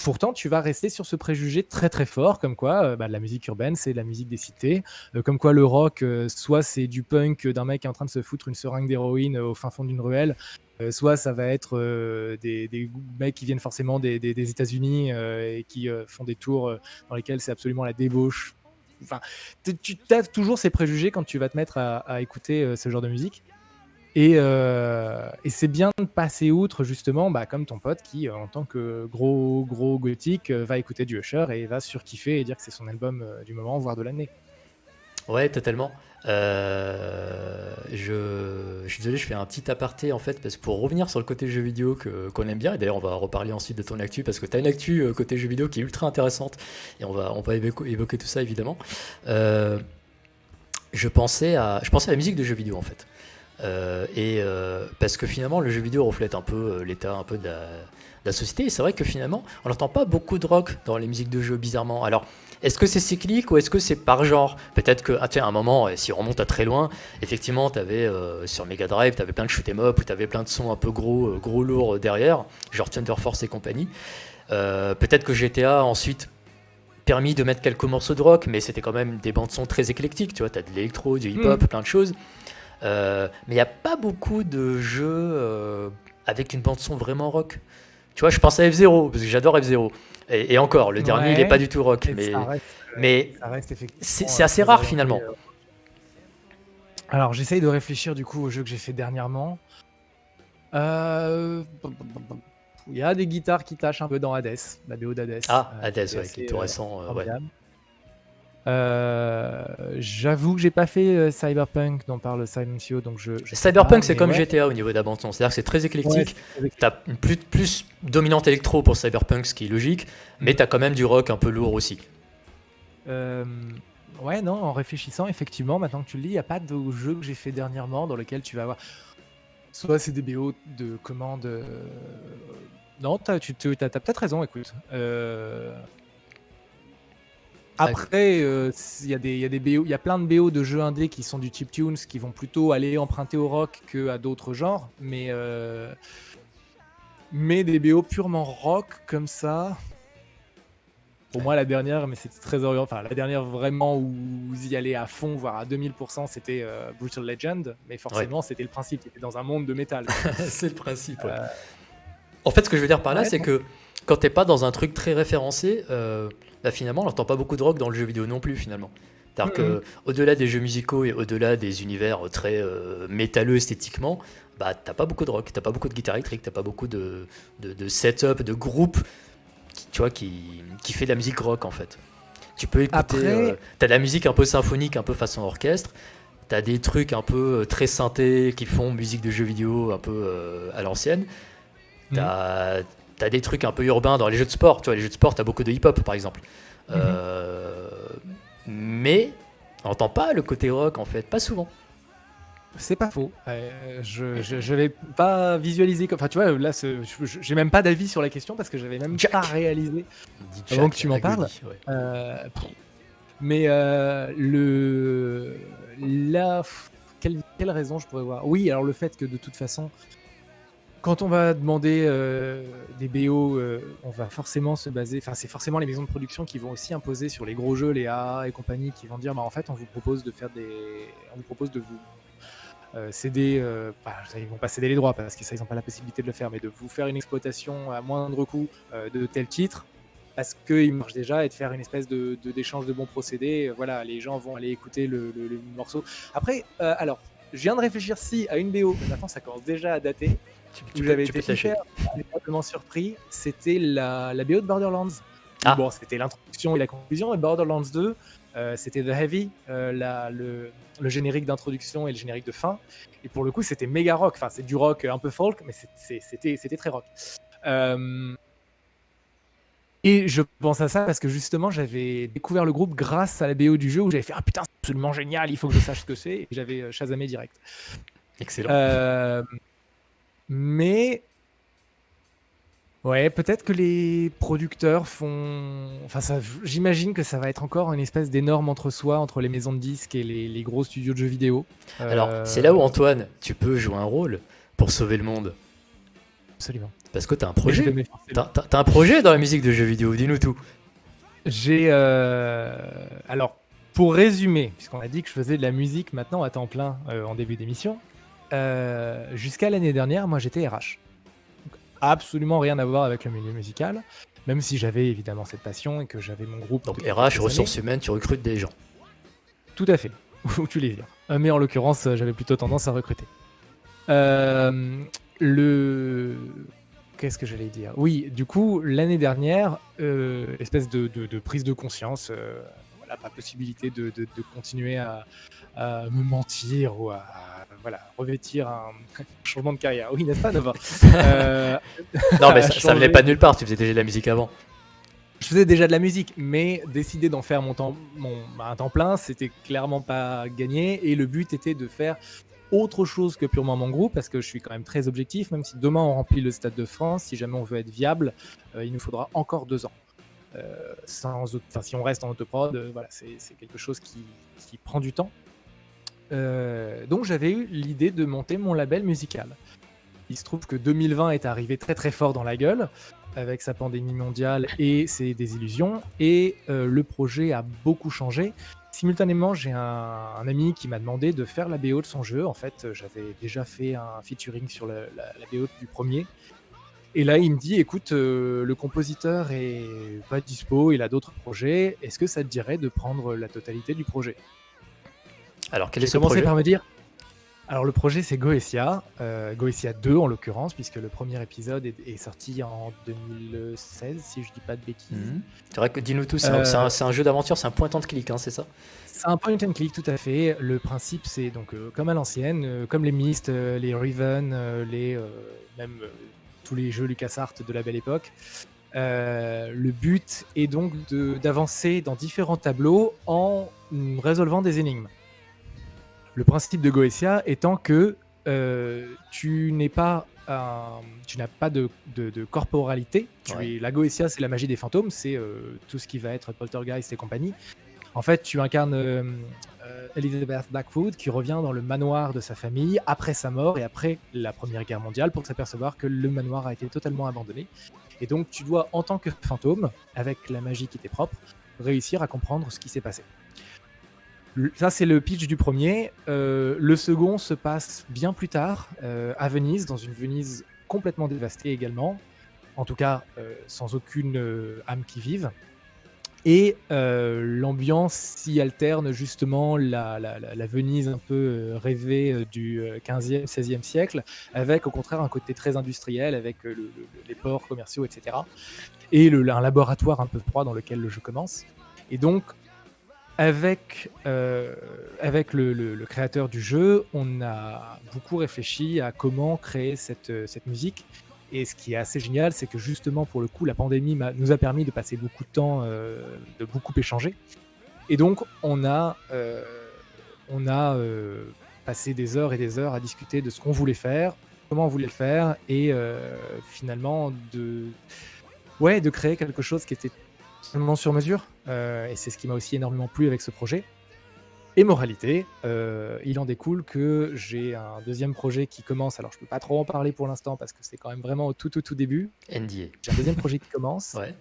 pourtant tu vas rester sur ce préjugé très très fort comme quoi bah, la musique urbaine c'est la musique des cités, comme quoi le rock soit c'est du punk d'un mec qui est en train de se foutre une seringue d'héroïne au fin fond d'une ruelle, soit ça va être des mecs qui viennent forcément des États-Unis et qui font des tours dans lesquels c'est absolument la débauche. Enfin, tu as toujours ces préjugés quand tu vas te mettre à écouter ce genre de musique. Et c'est bien de passer outre, justement, bah, comme ton pote qui, en tant que gros gothique, va écouter du Usher et va surkiffer et dire que c'est son album du moment, voire de l'année. Ouais, totalement. Je suis désolé, je fais un petit aparté en fait, parce que pour revenir sur le côté jeux vidéo qu'on aime bien, et d'ailleurs on va reparler ensuite de ton actu, parce que tu as une actu côté jeux vidéo qui est ultra intéressante, et on va évoquer tout ça évidemment. Euh, je pensais à la musique de jeux vidéo en fait. Parce que finalement, le jeu vidéo reflète un peu l'état un peu de la société. Et c'est vrai que finalement, on n'entend pas beaucoup de rock dans les musiques de jeux, bizarrement. Alors, est-ce que c'est cyclique ou est-ce que c'est par genre? Peut-être que, tiens, à un moment, si on remonte à très loin, effectivement, t'avais sur Mega Drive, t'avais plein de shoot'em up, où t'avais plein de sons un peu gros lourds derrière, genre Thunder Force et compagnie. Peut-être que GTA ensuite permis de mettre quelques morceaux de rock, mais c'était quand même des bandes son très éclectiques. Tu vois, t'as de l'électro, du Mm. hip-hop, plein de choses. Mais il n'y a pas beaucoup de jeux avec une bande son vraiment rock. Tu vois, je pense à F-Zero, parce que j'adore F-Zero. Et encore, le dernier, il n'est Ouais, pas du tout rock, mais mais ça reste c'est effectivement assez très rare orienté. finalement. Alors, j'essaye de réfléchir du coup aux jeux que j'ai fait dernièrement. Euh, Il y a des guitares qui tâchent un peu dans Hades, la BO d'Hades, Ah, Hades, qui est ouais, qui est assez tout récent, ouais. formidable. J'avoue que j'ai pas fait Cyberpunk dont parle Silencio, donc je sais pas, Cyberpunk, c'est mais comme ouais. GTA au niveau de la bande son. C'est-à-dire que c'est très Ouais, éclectique. c'est très T'as une plus dominante électro pour Cyberpunk, ce qui est logique, mais Mm. t'as quand même du rock un peu lourd aussi. Euh, ouais, non, en réfléchissant, effectivement, maintenant que tu le dis, il n'y a pas de jeu que j'ai fait dernièrement dans lequel tu vas avoir. Soit c'est des BO de commandes. Non, t'as peut-être raison, écoute. Ah, Après, il y a des BO, il y a plein de BO de jeux indés qui sont du chiptunes, qui vont plutôt aller emprunter au rock que à d'autres genres, Mais des BO purement rock comme ça, pour moi la dernière, mais c'était très orienté. Enfin, la dernière vraiment où vous y allez à fond, voire à 2000%, c'était Brutal Legend. Mais Ouais, forcément, c'était le principe. C'était dans un monde de métal, quoi. c'est le principe, ouais. Euh, En fait, ce que je veux dire par là, ouais, c'est non. que quand t'es pas dans un truc très référencé, bah, finalement, on n'entend pas beaucoup de rock dans le jeu vidéo non plus, finalement. C'est-à-dire Mhm. que, au-delà des jeux musicaux et au-delà des univers très métalleux esthétiquement, bah, t'as pas beaucoup de rock, t'as pas beaucoup de guitare électrique, t'as pas beaucoup de setup, de groupe tu vois, qui fait de la musique rock en fait. Tu peux écouter, Après, t'as de la musique un peu symphonique, un peu façon orchestre, t'as des trucs un peu très synthés qui font musique de jeux vidéo un peu à l'ancienne, mhm, t'as as des trucs un peu urbains dans les jeux de sport, tu vois, les jeux de sport, t'as beaucoup de hip-hop par exemple. mhm. Euh, mais on n'entend pas le côté rock en fait, pas souvent. C'est pas faux. Je vais pas visualiser comme. Enfin, tu vois, là, j'ai même pas d'avis sur la question parce que j'avais même pas Jack, réalisé dit avant que Jack tu m'en parles. Agoni, ouais. Mais là, quelle raison je pourrais voir? Oui, alors le fait que de toute façon, quand on va demander des BO, on va forcément se baser. Enfin, c'est forcément les maisons de production qui vont aussi imposer sur les gros jeux, les AA et compagnie, qui vont dire, bah, en fait, on vous propose de faire on vous propose de vous céder, ils vont pas céder les droits parce que ça, ils n'ont pas la possibilité de le faire, mais de vous faire une exploitation à moindre coût de tel titre parce qu'il marche déjà et de faire une espèce d'échange de bons procédés. Voilà, les gens vont aller écouter le morceau. Après, alors, je viens de réfléchir si à une BO, mais maintenant ça commence déjà à dater, où j'avais Tu été peux te lâcher. hyper agréablement surpris, c'était la BO de Borderlands. Où, Ah, bon, c'était l'introduction et la conclusion, et Borderlands 2, c'était The Heavy, le générique d'introduction et le générique de fin. Et pour le coup, c'était méga rock. Enfin, c'est du rock un peu folk, mais c'était très rock. Euh, et je pense à ça parce que justement, j'avais découvert le groupe grâce à la BO du jeu où j'avais fait ah putain, c'est absolument génial, il faut que je sache ce que c'est. Et j'avais chasamé direct. excellent. Euh, mais ouais, peut-être que les producteurs font. Enfin, j'imagine que ça va être encore une espèce d'énorme entre-soi entre les maisons de disques et les gros studios de jeux vidéo. Alors, c'est là où Euh, Antoine, tu peux jouer un rôle pour sauver le monde. Absolument. Parce que t'as un Mais je vais projet. m'efforcer. T'as un projet dans la musique de jeux vidéo, dis-nous tout. J'ai. Alors, pour résumer, puisqu'on a dit que je faisais de la musique maintenant à temps plein en début d'émission, jusqu'à l'année dernière, moi j'étais RH. Donc, absolument rien à voir avec le milieu musical, même si j'avais évidemment cette passion et que j'avais mon groupe Donc depuis RH, quelques années. ressources humaines, tu recrutes des gens. Tout à fait. Où tu les vires. Mais en l'occurrence, j'avais plutôt tendance à recruter. Euh, le. Qu'est-ce que j'allais dire? Oui, du coup, l'année dernière, espèce de prise de conscience, voilà, pas possibilité de continuer à me mentir ou voilà, revêtir un changement de carrière. Oui, n'est-ce pas, Nova? Euh, Non, mais à ça venait pas changer de nulle part, tu faisais déjà de la musique avant. Je faisais déjà de la musique, mais décider d'en faire un temps plein, c'était clairement pas gagné. Et le but était de faire autre chose que purement mon groupe, parce que je suis quand même très objectif. Même si demain on remplit le Stade de France, si jamais on veut être viable, il nous faudra encore 2 ans. Si on reste en autoprod, voilà, c'est quelque chose qui prend du temps. Donc j'avais eu l'idée de monter mon label musical. Il se trouve que 2020 est arrivé très très fort dans la gueule, avec sa pandémie mondiale et ses désillusions, et le projet a beaucoup changé. Simultanément, j'ai un ami qui m'a demandé de faire la BO de son jeu. En fait, j'avais déjà fait un featuring sur la BO du premier. Et là, il me dit, écoute, le compositeur est pas dispo, il a d'autres projets. Est-ce que ça te dirait de prendre la totalité du projet? Alors, quel est J'ai ce commencé projet? par me dire, alors le projet c'est Goetia, Goetia 2 en l'occurrence, puisque le premier épisode est sorti en 2016, si je dis pas de bêtises. Mhm. C'est vrai que dis-nous tout, Euh, c'est un jeu d'aventure, c'est un point and click, hein, c'est ça? c'est un point and click tout à fait. Le principe c'est donc comme à l'ancienne, comme les Myst, les Riven, même tous les jeux LucasArts de la belle époque. Le but est donc d'avancer dans différents tableaux en résolvant des énigmes. Le principe de Goetia étant que tu n'as pas de corporalité. Ouais. La Goetia, c'est la magie des fantômes, c'est tout ce qui va être poltergeist et compagnie. En fait, tu incarnes Elizabeth Blackwood qui revient dans le manoir de sa famille après sa mort et après la Première Guerre mondiale pour s'apercevoir que le manoir a été totalement abandonné. Et donc, tu dois, en tant que fantôme, avec la magie qui t'est propre, réussir à comprendre ce qui s'est passé. Ça, c'est le pitch du premier. Le second se passe bien plus tard, à Venise, dans une Venise complètement dévastée également. En tout cas, sans aucune âme qui vive. Et l'ambiance s'y alterne justement la Venise un peu rêvée du 15e, 16e siècle, avec au contraire un côté très industriel, avec les ports commerciaux, etc. Et un laboratoire un peu froid dans lequel le jeu commence. Et donc, avec le créateur du jeu, on a beaucoup réfléchi à comment créer cette musique. Et ce qui est assez génial, c'est que justement, pour le coup, la pandémie nous a permis de passer beaucoup de temps, de beaucoup échanger. Et donc, on a passé des heures et des heures à discuter de ce qu'on voulait faire, comment on voulait le faire, et finalement de créer quelque chose qui était totalement sur mesure. Et c'est ce qui m'a aussi énormément plu avec ce projet. Et moralité, il en découle que j'ai un deuxième projet qui commence. Alors, je peux pas trop en parler pour l'instant parce que c'est quand même vraiment au tout début. NDA. J'ai un deuxième projet qui commence. Ouais.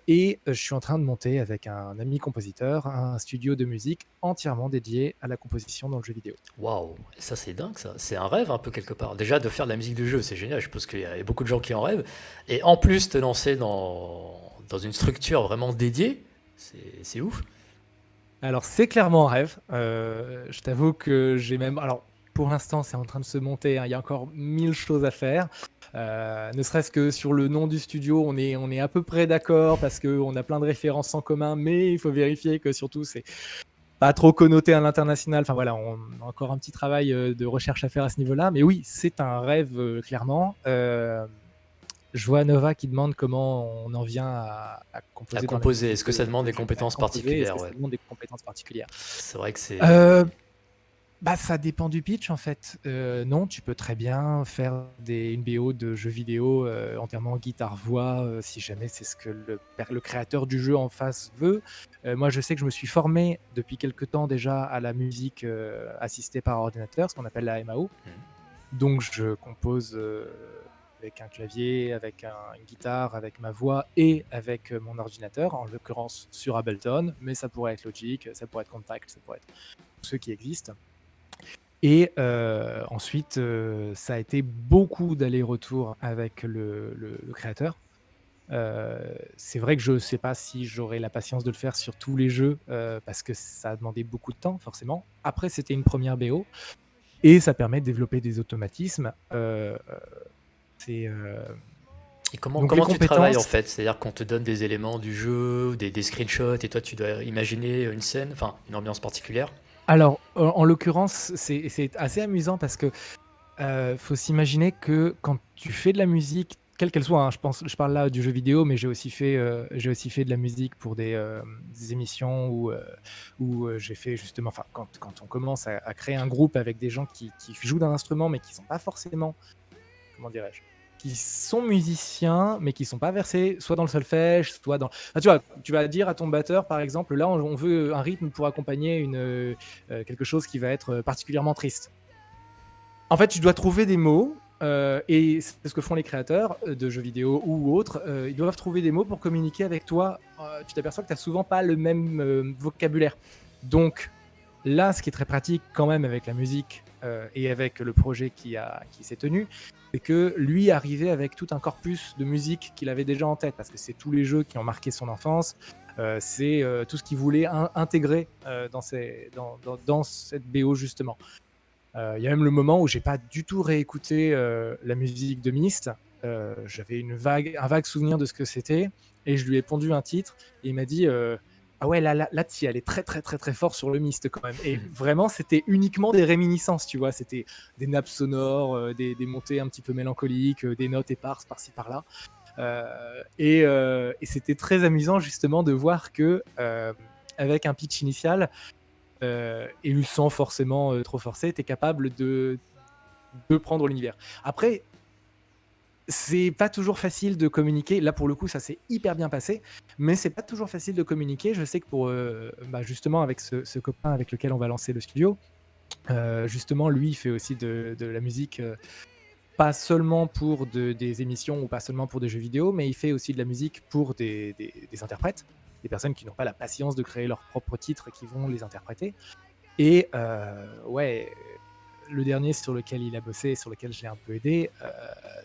Et je suis en train de monter avec un ami compositeur un studio de musique entièrement dédié à la composition dans le jeu vidéo. Waouh, ça c'est dingue ça. C'est un rêve un peu quelque part. Déjà de faire de la musique de jeu, c'est génial. Je pense qu'il y a beaucoup de gens qui en rêvent. Et en plus te lancer dans une structure vraiment dédiée, c'est ouf. Alors, c'est clairement un rêve. Je t'avoue que j'ai même... Alors, pour l'instant, c'est en train de se monter, hein. Il y a encore 1000 choses à faire. Ne serait-ce que sur le nom du studio, on est à peu près d'accord parce qu'on a plein de références en commun, mais il faut vérifier que surtout, c'est pas trop connoté à l'international. Enfin voilà, on a encore un petit travail de recherche à faire à ce niveau-là. Mais oui, c'est un rêve, clairement. Je vois Nova qui demande comment on en vient à composer. À dans la composer, musique est-ce que ça demande des compétences particulières? Est-ce que Ouais. ça demande des compétences particulières? C'est vrai que c'est. Bah, ça dépend du pitch en fait. Non, tu peux très bien faire une BO de jeux vidéo entièrement guitare-voix, si jamais c'est ce que le créateur du jeu en face veut. Moi, je sais que je me suis formé depuis quelque temps déjà à la musique assistée par ordinateur, ce qu'on appelle la MAO. Donc, je compose avec un clavier, avec une guitare, avec ma voix et avec mon ordinateur, en l'occurrence sur Ableton, mais ça pourrait être Logic, ça pourrait être Kontakt, ça pourrait être ceux qui existent. Et ensuite, ça a été beaucoup d'allers-retours avec le créateur. C'est vrai que je ne sais pas si j'aurai la patience de le faire sur tous les jeux, parce que ça a demandé beaucoup de temps, forcément. Après, c'était une première BO, et ça permet de développer des automatismes. Et comment, Donc comment les tu travailles en compétences... fait? C'est-à-dire qu'on te donne des éléments du jeu, des screenshots, et toi tu dois imaginer une scène, enfin une ambiance particulière. Alors, en l'occurrence, c'est assez amusant parce que faut s'imaginer que quand tu fais de la musique, quelle qu'elle soit, hein, je parle là du jeu vidéo, mais j'ai aussi fait de la musique pour des émissions où j'ai fait justement, enfin, quand on commence à créer un groupe avec des gens qui jouent d'un instrument, mais qui sont pas forcément, comment dirais-je, qui sont musiciens, mais qui sont pas versés soit dans le solfège, soit dans... Enfin, tu vois, tu vas dire à ton batteur, par exemple, là, on veut un rythme pour accompagner quelque chose qui va être particulièrement triste. En fait, tu dois trouver des mots, et c'est ce que font les créateurs de jeux vidéo ou autres. Ils doivent trouver des mots pour communiquer avec toi. Tu t'aperçois que tu n'as souvent pas le même vocabulaire. Donc là, ce qui est très pratique quand même avec la musique et avec le projet qui s'est tenu, c'est que lui arrivait avec tout un corpus de musique qu'il avait déjà en tête, parce que c'est tous les jeux qui ont marqué son enfance. C'est tout ce qu'il voulait intégrer dans cette BO justement. Il y a même le moment où j'ai pas du tout réécouté la musique de Myst. J'avais un vague souvenir de ce que c'était, et je lui ai pondu un titre, et il m'a dit ah ouais, là tu y allais très très très très fort sur le Myst quand même. Et vraiment, c'était uniquement des réminiscences, tu vois. C'était des nappes sonores, des montées un petit peu mélancoliques, des notes éparses par-ci par-là. Et c'était très amusant justement de voir que avec un pitch initial, et sans forcément trop forcer, tu es capable de prendre l'univers. Après, c'est pas toujours facile de communiquer. Là, pour le coup, ça s'est hyper bien passé, mais c'est pas toujours facile de communiquer. Je sais que pour justement avec ce copain avec lequel on va lancer le studio, justement, lui, il fait aussi de la musique, pas seulement pour des émissions ou pas seulement pour des jeux vidéo, mais il fait aussi de la musique pour des interprètes, des personnes qui n'ont pas la patience de créer leurs propres titres et qui vont les interpréter. Et ouais, le dernier sur lequel il a bossé, sur lequel je l'ai un peu aidé,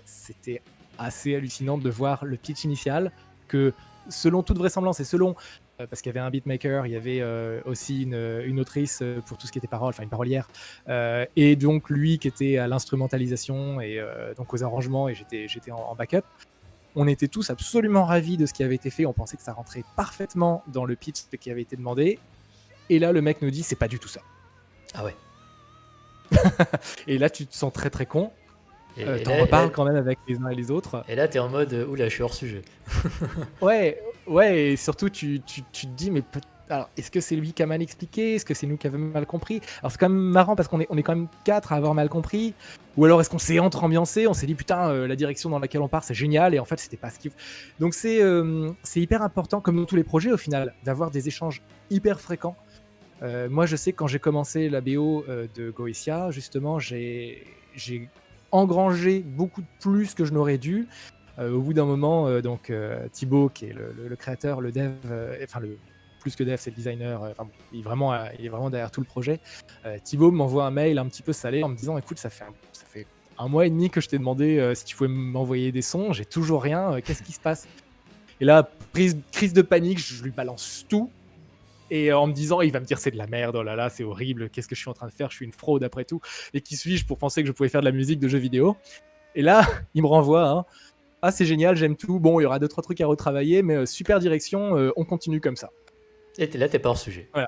c'était assez hallucinant de voir le pitch initial que, selon toute vraisemblance et selon, parce qu'il y avait un beatmaker, il y avait aussi une autrice pour tout ce qui était parole, enfin une parolière, et donc lui qui était à l'instrumentalisation et donc aux arrangements, et j'étais en backup. On était tous absolument ravis de ce qui avait été fait, on pensait que ça rentrait parfaitement dans le pitch qui avait été demandé, et là le mec nous dit c'est pas du tout ça. Ah ouais. Et là tu te sens très très con. Et T'en là, reparles quand même avec les uns et les autres. et là, t'es en mode, oula, je suis hors sujet. Ouais, ouais, et surtout tu te dis, mais alors, est-ce que c'est lui qui a mal expliqué? Est-ce que c'est nous qui avons mal compris? Alors c'est quand même marrant parce qu'on est quand même 4 à avoir mal compris. Ou alors est-ce qu'on s'est entre-ambiancé? On s'est dit, putain, la direction dans laquelle on part, c'est génial, et en fait, c'était pas ce qu'il faut. Donc c'est hyper important, comme dans tous les projets au final, d'avoir des échanges hyper fréquents. Moi, je sais que quand j'ai commencé la BO de Goetia, justement, j'ai engrangé beaucoup de plus que je n'aurais dû. Au bout d'un moment, donc Thibaut, qui est le créateur, le dev, enfin plus que dev, c'est le designer, enfin bon, il est vraiment derrière tout le projet. Thibaut m'envoie un mail un petit peu salé en me disant, écoute, ça fait 1 mois et demi que je t'ai demandé si tu pouvais m'envoyer des sons, j'ai toujours rien, qu'est-ce qui se passe? Et là, crise de panique, je lui balance tout. Et en me disant, il va me dire c'est de la merde, oh là là, c'est horrible, qu'est-ce que je suis en train de faire, je suis une fraude après tout. Et qui suis-je pour penser que je pouvais faire de la musique de jeux vidéo? Et là, il me renvoie, hein, ah c'est génial, j'aime tout, bon, il y aura 2-3 trucs à retravailler, mais super direction, on continue comme ça. Et là, t'es pas hors sujet. Voilà.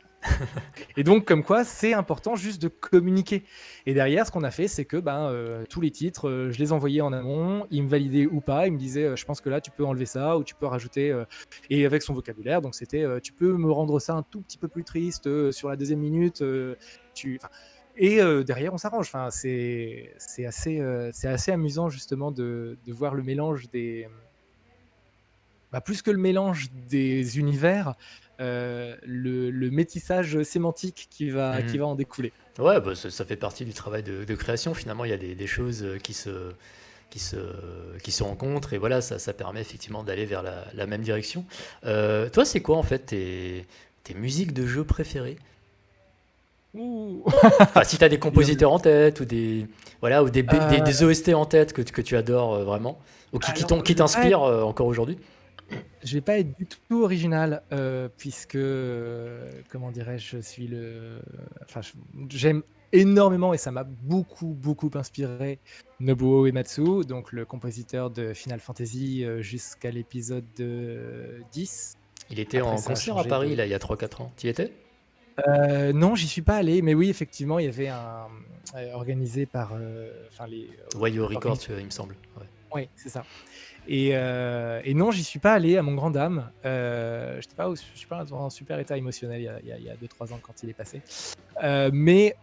Et donc, comme quoi, c'est important juste de communiquer. Et derrière, ce qu'on a fait, c'est que tous les titres, je les envoyais en amont, ils me validaient ou pas, ils me disaient, je pense que là, tu peux enlever ça, ou tu peux rajouter, et avec son vocabulaire, donc c'était, tu peux me rendre ça un tout petit peu plus triste sur la deuxième minute, et derrière, on s'arrange. Enfin, c'est assez amusant, justement, de voir le mélange plus que le mélange des univers, le métissage sémantique qui va en découler. Ouais, bah, ça fait partie du travail de création. Finalement, il y a des choses qui se rencontrent, et voilà, ça permet effectivement d'aller vers la même direction. Toi, c'est quoi en fait tes musiques de jeux préférées? Ouh. Enfin, si tu as des compositeurs en tête, ou voilà, ou des OST en tête que tu adores vraiment, ou Alors, qui t'inspirent encore aujourd'hui. je vais pas être du tout original, puisque, comment dirais-je, enfin, j'aime énormément, et ça m'a beaucoup, beaucoup inspiré, Nobuo Uematsu, donc le compositeur de Final Fantasy jusqu'à l'épisode 10. Il était Après, en ça a concert à changé Paris, là, il y a 3-4 ans. Tu y étais? Non, j'y suis pas allé, mais oui, effectivement, il y avait organisé par Wayo Records, il me semble. Ouais. Oui, c'est ça. Et non, j'y suis pas allé, à mon grand dame. Je suis pas dans un super état émotionnel il y a 2-3 ans quand il est passé. Mais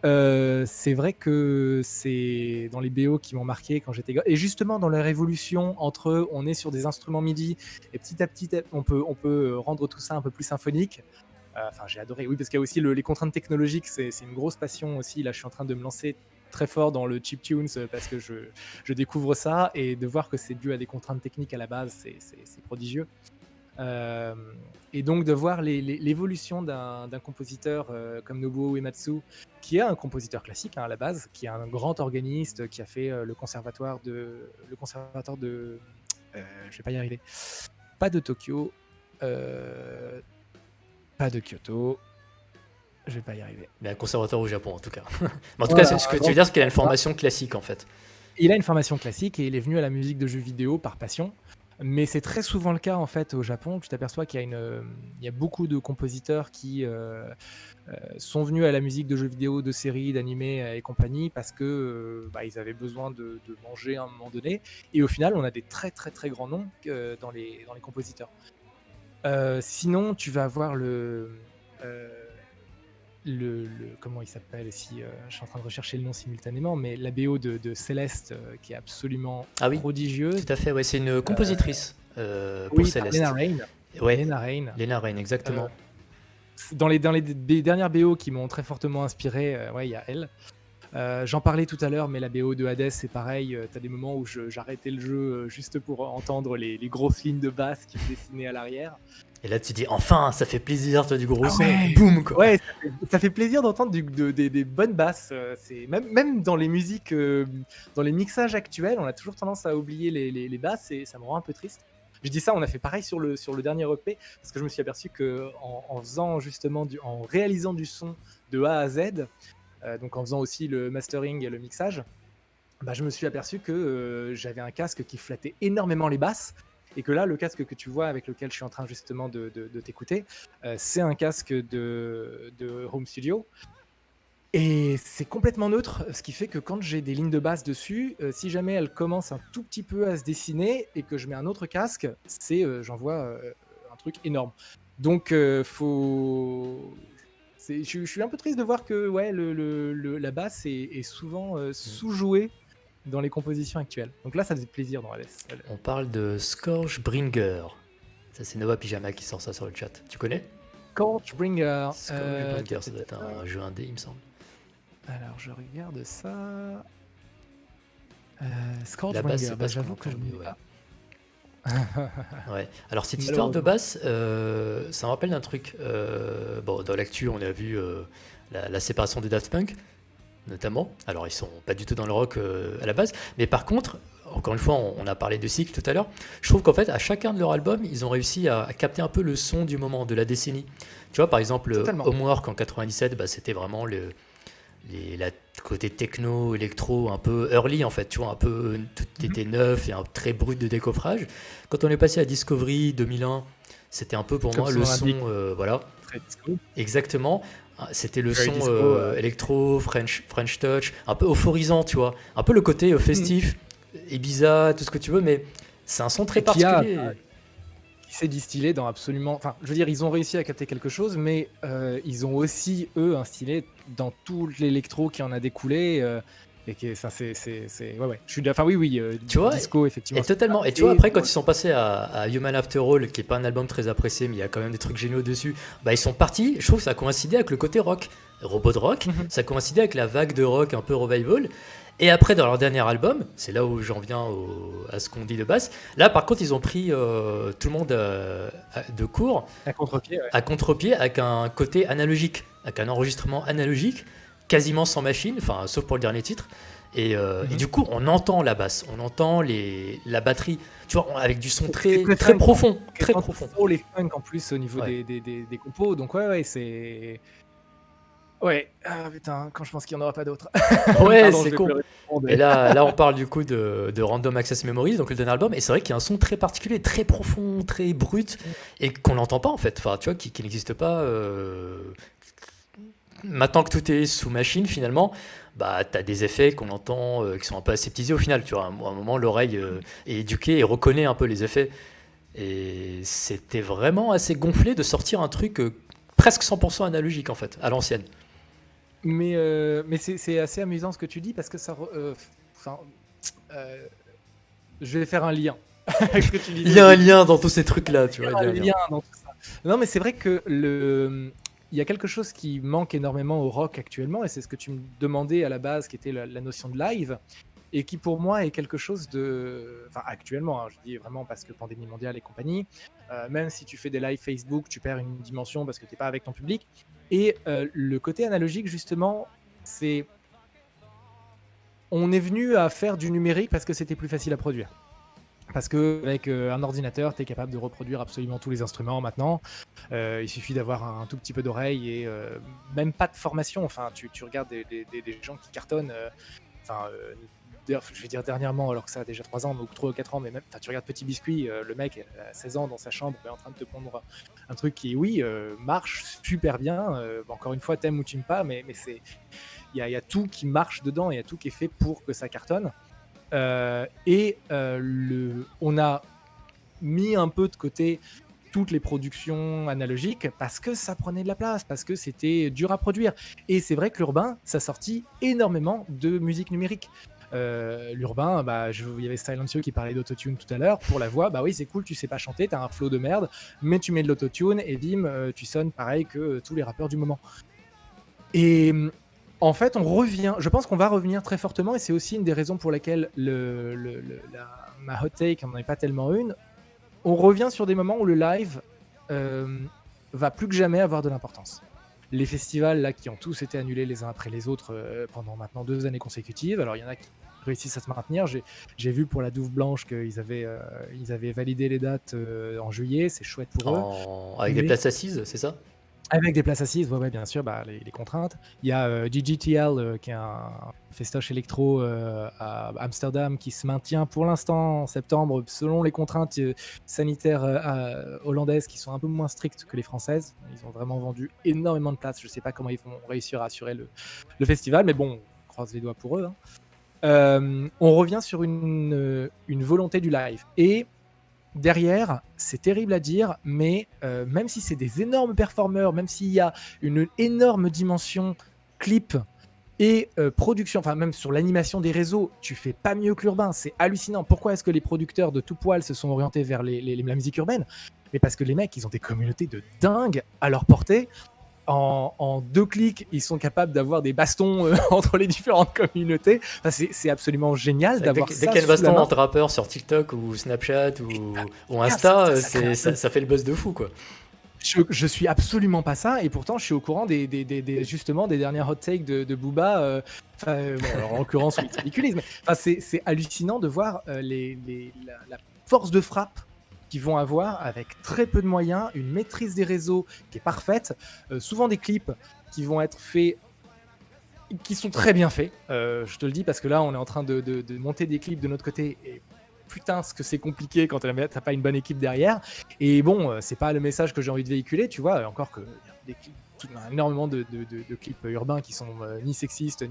c'est vrai que c'est dans les BO qui m'ont marqué quand j'étais gosse. Et justement, dans leur évolution entre on est sur des instruments MIDI et petit à petit, on peut rendre tout ça un peu plus symphonique. Enfin, j'ai adoré. Oui, parce qu'il y a aussi les contraintes technologiques, c'est une grosse passion aussi. Là, je suis en train de me lancer très fort dans le chiptunes parce que je découvre ça, et de voir que c'est dû à des contraintes techniques à la base, c'est prodigieux. Et donc de voir l'évolution d'un compositeur comme Nobuo Uematsu, qui est un compositeur classique à la base, qui est un grand organiste, qui a fait le conservatoire de je vais pas y arriver, pas de Tokyo, pas de Kyoto, je vais pas y arriver. Mais un conservateur au Japon, en tout cas. Mais en tout Voilà, cas, ce que tu veux dire, c'est qu'il a une formation classique, en fait. Il a une formation classique et il est venu à la musique de jeux vidéo par passion. Mais c'est très souvent le cas en fait au Japon. Tu t'aperçois qu'il y a beaucoup de compositeurs qui sont venus à la musique de jeux vidéo, de séries, d'animés et compagnie parce que ils avaient besoin de manger à un moment donné. Et au final, on a des très très très grands noms dans les compositeurs. Sinon, tu vas avoir comment il s'appelle si je suis en train de rechercher le nom simultanément, mais la BO de Céleste qui est absolument Ah oui, tout prodigieuse. à fait, ouais, c'est une compositrice pour Oui, par Lena Céleste. Raine. Ouais, Lena Raine. Lena Raine, Euh, exactement. dans les dernières BO qui m'ont très fortement inspiré, ouais, il y a elle. J'en parlais tout à l'heure, mais la BO de Hades, c'est pareil. T'as des moments où j'arrêtais le jeu juste pour entendre les grosses lignes de basse qui se dessinaient à l'arrière. Et là, tu dis, enfin, ça fait plaisir, tu as du gros Ah son, ouais, boum, quoi. ouais, ça fait plaisir d'entendre des bonnes basses. C'est même dans les musiques, dans les mixages actuels, on a toujours tendance à oublier les basses et ça me rend un peu triste. Je dis ça, on a fait pareil sur le dernier EP parce que je me suis aperçu que en faisant justement en réalisant du son de A à Z, donc en faisant aussi le mastering et le mixage, bah, je me suis aperçu que j'avais un casque qui flattait énormément les basses et que là, le casque que tu vois avec lequel je suis en train justement de t'écouter, c'est un casque de Home Studio et c'est complètement neutre, ce qui fait que quand j'ai des lignes de basse dessus, si jamais elles commencent un tout petit peu à se dessiner et que je mets un autre casque, j'envoie un truc énorme. Donc, je suis un peu triste de voir que ouais, la basse est souvent sous-jouée dans les compositions actuelles. Donc là, ça faisait plaisir dans Hades. On parle de Scourgebringer. Ça, c'est Nova Pyjama qui sort ça sur le chat. Tu connais Scorchbringer. Scourgebringer, ça doit être un jeu indé, il me semble. Alors, je regarde ça. La Scorchbringer, basse, c'est pas ce j'avoue qu'on que je entend, n'ai mais ouais. pas. Ouais. Alors cette histoire de Malheureusement. basse, ça me rappelle d'un truc. Bon, dans l'actu, on a vu la séparation des Daft Punk, notamment. Alors ils sont pas du tout dans le rock à la base, mais par contre, encore une fois, on a parlé de cycle tout à l'heure. Je trouve qu'en fait, à chacun de leurs albums, ils ont réussi à capter un peu le son du moment, de la décennie. Tu vois, par exemple, Totalement. Homework en 97, bah, c'était vraiment la côté techno, électro, un peu early en fait, tu vois, un peu tout était neuf et un très brut de décoffrage. Quand on est passé à Discovery 2001, c'était un peu pour Comme moi son le nom son, l'indique. voilà, Très disco. exactement. C'était le Very son disco, électro, French touch, un peu euphorisant, tu vois, un peu le côté festif, Ibiza, tout ce que tu veux, mais c'est un son très Et qui a- particulier. qui s'est distillé dans absolument. Enfin, je veux dire, ils ont réussi à capter quelque chose, mais ils ont aussi, eux, instillé dans tout l'électro qui en a découlé. Et qui, ça, ouais, ouais. Je suis, enfin, oui, Tu vois, disco, effectivement. et totalement. Et tu vois, après, quand ils sont passés à Human After All, qui est pas un album très apprécié, mais il y a quand même des trucs géniaux dessus, bah ils sont partis. Je trouve que ça a coïncidé avec le côté rock, robot de rock. Ça a coïncidé avec la vague de rock un peu revival. Et après, dans leur dernier album, c'est là où j'en viens à ce qu'on dit de base. Là, par contre, ils ont pris tout le monde de court, À contre-pied, ouais. à contre-pied, avec un côté analogique, avec un enregistrement analogique, quasiment sans machine, enfin, sauf pour le dernier titre. Et du coup, on entend la basse, on entend la batterie, tu vois, avec du son très, très très funk, profond, Qui très sent profond. trop les funk en plus au niveau Ouais. des compos. Donc, ouais, c'est. Ouais, ah putain, quand je pense qu'il n'y en aura pas d'autres. Ouais, Pardon, je c'est vais con. pleurer. Et là, on parle du coup de Random Access Memories, donc le dernier album, et c'est vrai qu'il y a un son très particulier, très profond, très brut, et qu'on n'entend pas en fait, enfin, tu vois, qui n'existe pas. Maintenant que tout est sous machine, finalement, bah, t'as des effets qu'on entend qui sont un peu aseptisés au final, tu vois. À un moment, l'oreille est éduquée et reconnaît un peu les effets. Et c'était vraiment assez gonflé de sortir un truc presque 100% analogique en fait, à l'ancienne. Mais c'est assez amusant ce que tu dis parce que enfin, je vais faire un lien avec ce que tu disais. Il y a un lien dans tous ces trucs-là, tu vois. Il y a il y a un un lien. lien dans tout ça. Non, mais c'est vrai que il y a quelque chose qui manque énormément au rock actuellement, et c'est ce que tu me demandais à la base, qui était la notion de live, et qui pour moi est quelque chose de... Enfin, actuellement, hein, je dis vraiment parce que pandémie mondiale et compagnie, même si tu fais des lives Facebook, tu perds une dimension parce que tu n'es pas avec ton public. Et le côté analogique, justement, c'est... On est venu à faire du numérique parce que c'était plus facile à produire. Parce qu'avec un ordinateur, tu es capable de reproduire absolument tous les instruments maintenant. Il suffit d'avoir un tout petit peu d'oreille et même pas de formation. Enfin, tu regardes des gens qui cartonnent. Je vais dire dernièrement, alors que ça a déjà 3 ans, ou 3 ou 4 ans, mais même, tu regardes Petit Biscuit, le mec a 16 ans dans sa chambre, est en train de te pondre un truc qui, oui, marche super bien. Encore une fois, t'aimes ou tu n'aimes pas, mais il y a tout qui marche dedans, il y a tout qui est fait pour que ça cartonne. On a mis un peu de côté toutes les productions analogiques parce que ça prenait de la place, parce que c'était dur à produire. Et c'est vrai que l'urbain, ça sortit énormément de musique numérique. L'urbain, il y avait Silencio qui parlait d'autotune tout à l'heure. Pour la voix, bah oui, c'est cool, tu sais pas chanter, t'as un flow de merde, mais tu mets de l'autotune et bim, tu sonnes pareil que tous les rappeurs du moment. Et en fait, je pense qu'on va revenir très fortement, et c'est aussi une des raisons pour lesquelles ma hot take, on n'en est pas tellement une. On revient sur des moments où le live va plus que jamais avoir de l'importance. Les festivals là, qui ont tous été annulés les uns après les autres pendant maintenant 2 années consécutives. Alors il y en a qui réussissent à se maintenir. J'ai vu pour la Douve Blanche qu'ils avaient validé les dates en juillet. C'est chouette pour eux. Avec des places assises, c'est ça? Avec des places assises, ouais, bien sûr, les contraintes. Il y a GGTL, qui est un festoche électro à Amsterdam, qui se maintient pour l'instant en septembre, selon les contraintes sanitaires hollandaises, qui sont un peu moins strictes que les françaises. Ils ont vraiment vendu énormément de places. Je ne sais pas comment ils vont réussir à assurer le festival, mais bon, on croise les doigts pour eux. On revient sur une volonté du live. Et derrière, c'est terrible à dire, mais même si c'est des énormes performeurs, même s'il y a une énorme dimension clip et production, enfin même sur l'animation des réseaux, tu fais pas mieux que l'urbain. C'est hallucinant. Pourquoi est-ce que les producteurs de tout poil se sont orientés vers la musique urbaine? Mais parce que les mecs, ils ont des communautés de dingue à leur portée. En 2 clics, ils sont capables d'avoir des bastons entre les différentes communautés. Enfin, c'est absolument génial d'avoir ça. Dès qu'il y a le baston entre rappeurs sur TikTok ou Snapchat ou Insta, ça fait le buzz de fou, quoi. Je suis absolument pas ça, et pourtant je suis au courant justement des dernières hot takes de Booba. Alors, en l'occurrence, oui, c'est ridicule, mais c'est hallucinant de voir la force de frappe qu'ils vont avoir avec très peu de moyens, une maîtrise des réseaux qui est parfaite, souvent des clips qui vont être faits, qui sont très bien faits. Je te le dis parce que là, on est en train de monter des clips de notre côté, et putain, ce que c'est compliqué quand t'as pas une bonne équipe derrière. Et bon, c'est pas le message que j'ai envie de véhiculer, tu vois. Encore que y a des clips, énormément de clips urbains qui sont ni sexistes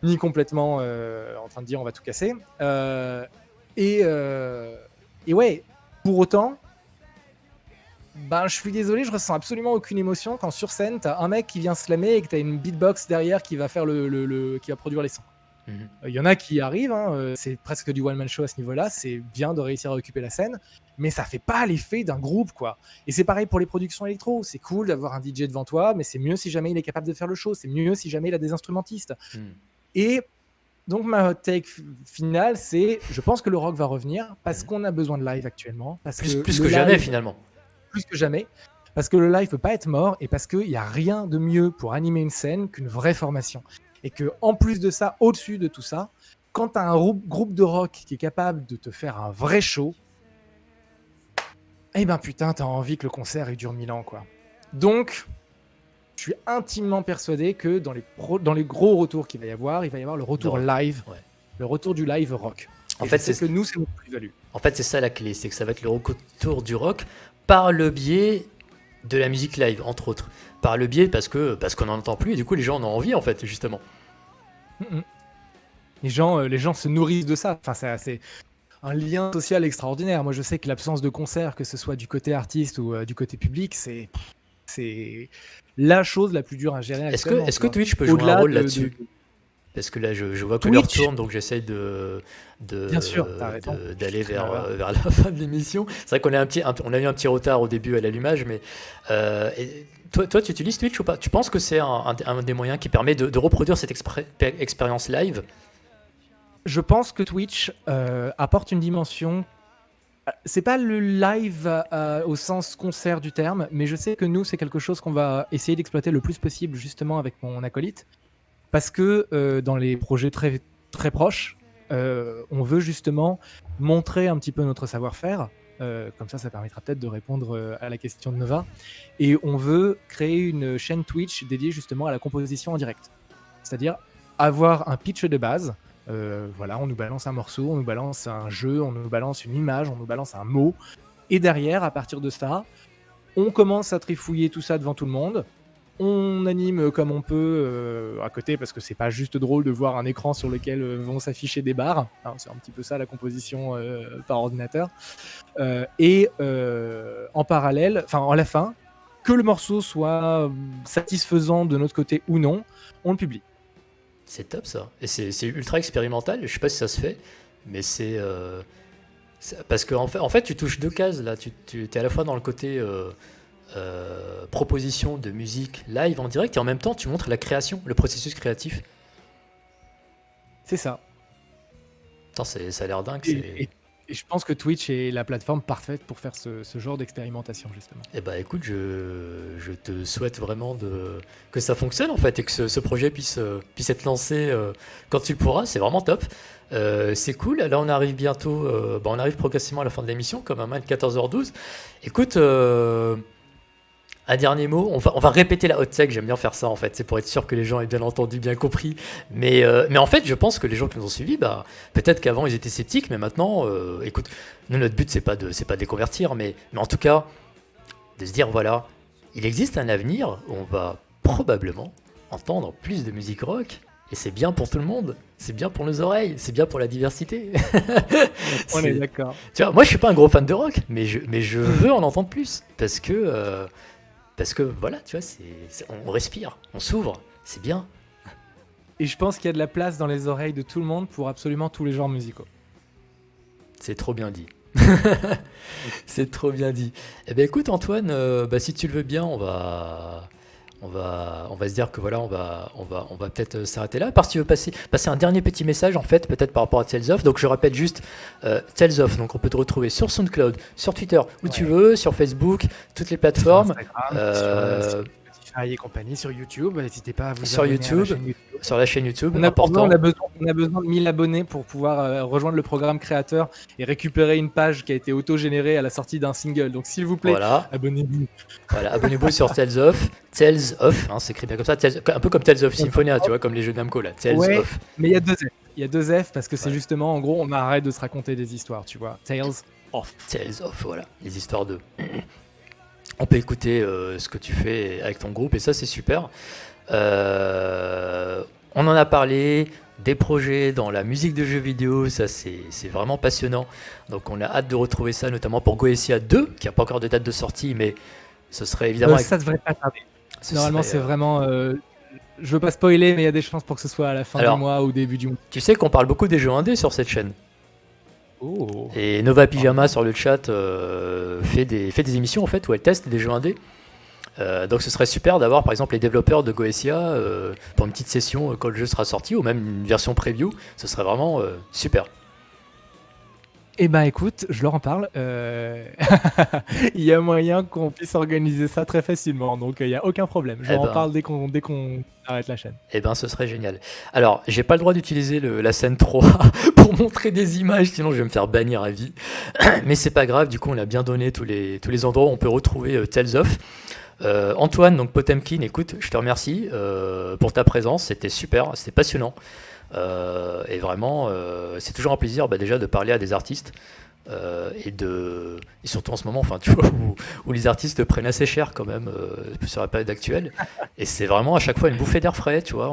ni complètement en train de dire on va tout casser. Et ouais. Pour autant, je suis désolé, je ressens absolument aucune émotion quand sur scène, t'as un mec qui vient slammer et que t'as une beatbox derrière qui va faire qui va produire les sons. Il y en a qui arrivent, c'est presque du one-man show à ce niveau-là, c'est bien de réussir à occuper la scène, mais ça fait pas l'effet d'un groupe, quoi. Et c'est pareil pour les productions électro, c'est cool d'avoir un DJ devant toi, mais c'est mieux si jamais il est capable de faire le show, c'est mieux si jamais il a des instrumentistes. Et donc ma hot take finale, c'est je pense que le rock va revenir parce qu'on a besoin de live actuellement. Plus que jamais, finalement. Plus que jamais. Parce que le live peut pas être mort, et parce qu'il n'y a rien de mieux pour animer une scène qu'une vraie formation. Et que en plus de ça, au-dessus de tout ça, quand tu as un groupe de rock qui est capable de te faire un vrai show, eh ben putain, t'as envie que le concert il dure 1000 ans, quoi. Donc, je suis intimement persuadé que dans les gros retours qu'il va y avoir le retour live, le retour du live rock. En fait, c'est que nous, c'est notre plus-value. En fait, c'est ça la clé, c'est que ça va être le retour du rock par le biais de la musique live, entre autres. Par le biais parce qu'on n'en entend plus, et du coup, les gens en ont envie, en fait, justement. Les gens se nourrissent de ça. Enfin, c'est un lien social extraordinaire. Moi, je sais que l'absence de concert, que ce soit du côté artiste ou du côté public, c'est la chose la plus dure à gérer. Est-ce que Twitch peut jouer un rôle là-dessus? Parce que là, je vois que l'heure tourne, donc j'essaye d'aller vers la fin de l'émission. C'est vrai qu'on a eu un petit retard au début à l'allumage, mais toi, tu utilises Twitch ou pas? Tu penses que c'est un des moyens qui permet de reproduire cette expérience live? Je pense que Twitch apporte une dimension. C'est pas le live au sens concert du terme, mais je sais que nous, c'est quelque chose qu'on va essayer d'exploiter le plus possible, justement avec mon acolyte, parce que dans les projets très, très proches, on veut justement montrer un petit peu notre savoir-faire. Comme ça permettra peut-être de répondre à la question de Nova. Et on veut créer une chaîne Twitch dédiée justement à la composition en direct. C'est-à-dire avoir un pitch de base. On nous balance un morceau, on nous balance un jeu, on nous balance une image, on nous balance un mot. Et derrière, à partir de ça, on commence à trifouiller tout ça devant tout le monde. On anime comme on peut à côté parce que c'est pas juste drôle de voir un écran sur lequel vont s'afficher des barres. Hein, c'est un petit peu ça la composition par ordinateur. Et en parallèle, enfin à la fin, que le morceau soit satisfaisant de notre côté ou non, on le publie. C'est top ça. Et c'est ultra expérimental. Je sais pas si ça se fait, mais parce que en fait, tu touches deux cases là. Tu es à la fois dans le côté proposition de musique live en direct et en même temps tu montres la création, le processus créatif. C'est ça. Attends, ça a l'air dingue. Et je pense que Twitch est la plateforme parfaite pour faire ce genre d'expérimentation, justement. Eh bah écoute, je te souhaite vraiment que ça fonctionne en fait et que ce projet puisse être lancé quand tu le pourras. C'est vraiment top. C'est cool. Là, on arrive bientôt, on arrive progressivement à la fin de l'émission, comme à 14h12. Écoute, un dernier mot, on va répéter la hot take, j'aime bien faire ça en fait, c'est pour être sûr que les gens aient bien entendu, bien compris. Mais en fait, je pense que les gens qui nous ont suivis, peut-être qu'avant ils étaient sceptiques, mais maintenant, écoute, nous notre but c'est pas de les convertir, mais en tout cas, de se dire voilà, il existe un avenir où on va probablement entendre plus de musique rock, et c'est bien pour tout le monde, c'est bien pour nos oreilles, c'est bien pour la diversité. On est d'accord. Tu vois, moi je suis pas un gros fan de rock, mais je veux en entendre plus, parce que voilà, tu vois, on respire, on s'ouvre, c'est bien. Et je pense qu'il y a de la place dans les oreilles de tout le monde pour absolument tous les genres musicaux. C'est trop bien dit. C'est trop bien dit. Eh bien écoute Antoine, si tu le veux bien, on va se dire que voilà, on va peut-être s'arrêter là. À part si tu veux passer un dernier petit message en fait, peut-être par rapport à Tales of. Donc je rappelle juste Tales of. Donc on peut te retrouver sur SoundCloud, sur Twitter, où tu veux, sur Facebook, toutes les plateformes, sur Spotify et compagnie, sur YouTube. N'hésitez pas à vous sur abonner YouTube, sur la chaîne YouTube. On a besoin de 1000 abonnés pour pouvoir rejoindre le programme créateur et récupérer une page qui a été auto-générée à la sortie d'un single. Donc s'il vous plaît, voilà. Abonnez-vous. Voilà, abonnez-vous sur Tales of, hein, c'est écrit bien comme ça, un peu comme Tales of Symphonia, tu vois, comme les jeux Namco là, Tales of. Mais il y a 2 F. Il y a 2 F parce que c'est justement, en gros, on arrête de se raconter des histoires, tu vois. Tales of. Tales of, voilà, les histoires de. On peut écouter ce que tu fais avec ton groupe et ça c'est super. On en a parlé, des projets dans la musique de jeux vidéo, ça c'est vraiment passionnant. Donc on a hâte de retrouver ça, notamment pour Goetia 2, qui n'a pas encore de date de sortie, mais ce serait évidemment... Ça devrait pas tarder. Normalement c'est vraiment... je veux pas spoiler, mais il y a des chances pour que ce soit à la fin du mois ou au début du mois. Tu sais qu'on parle beaucoup des jeux indés sur cette chaîne. Oh. Et Nova Pyjama sur le chat fait des émissions en fait où elle teste des jeux indés. Donc ce serait super d'avoir par exemple les développeurs de Goetia pour une petite session quand le jeu sera sorti ou même une version preview, ce serait vraiment super. Eh ben écoute, je leur en parle. Il y a moyen qu'on puisse organiser ça très facilement, donc il n'y a aucun problème. Je leur en parle dès qu'on arrête la chaîne. Eh ben ce serait génial. Alors, j'ai pas le droit d'utiliser la scène 3 pour montrer des images, sinon je vais me faire bannir à vie. Mais c'est pas grave, du coup on a bien donné tous les endroits où on peut retrouver Tales of. Antoine, donc Potemkin, écoute, je te remercie pour ta présence, c'était super, c'était passionnant. Et vraiment, c'est toujours un plaisir déjà de parler à des artistes et surtout en ce moment, enfin tu vois, où les artistes prennent assez cher quand même sur la période actuelle. Et c'est vraiment à chaque fois une bouffée d'air frais, tu vois.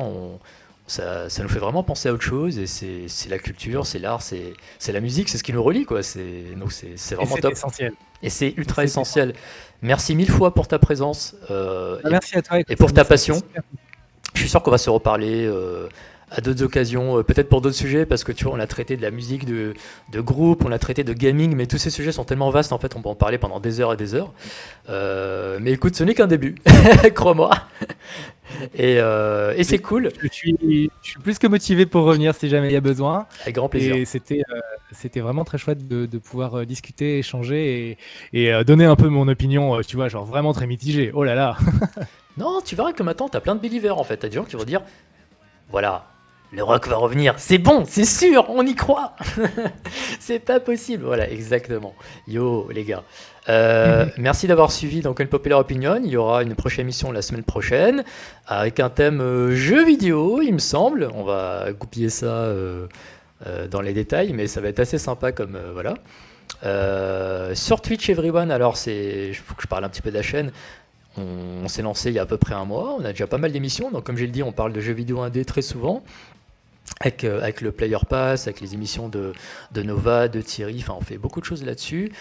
Ça nous fait vraiment penser à autre chose et c'est la culture, c'est l'art, c'est la musique, c'est ce qui nous relie quoi. Donc c'est vraiment top. Essentiel. Et c'est ultra essentiel. Merci 1000 fois pour ta présence merci à toi, et pour ta passion. Je suis sûr qu'on va se reparler à d'autres occasions, peut-être pour d'autres sujets, parce que tu vois, on a traité de la musique de groupe, on a traité de gaming, mais tous ces sujets sont tellement vastes, en fait, on peut en parler pendant des heures et des heures. Mais écoute, ce n'est qu'un début, crois-moi. Et c'est cool. Je suis plus que motivé pour revenir si jamais il y a besoin. Avec grand plaisir. Et c'était vraiment très chouette de pouvoir discuter, échanger et donner un peu mon opinion, tu vois, genre vraiment très mitigée. Oh là là. Non, tu verras que maintenant, t'as plein de believers, en fait. T'as des gens qui vont dire, voilà, le rock va revenir, c'est bon, c'est sûr, on y croit. C'est pas possible, voilà, exactement. Yo, les gars. Merci d'avoir suivi donc Unpopular Opinion. Il y aura une prochaine émission la semaine prochaine avec un thème jeux vidéo, il me semble. On va goupiller ça dans les détails, mais ça va être assez sympa comme voilà. Sur Twitch Everyone, alors faut que je parle un petit peu de la chaîne. On s'est lancé il y a à peu près un mois, on a déjà pas mal d'émissions, donc comme j'ai le dit, on parle de jeux vidéo indé très souvent, avec le Player Pass, avec les émissions de Nova, de Thierry, enfin on fait beaucoup de choses là-dessus.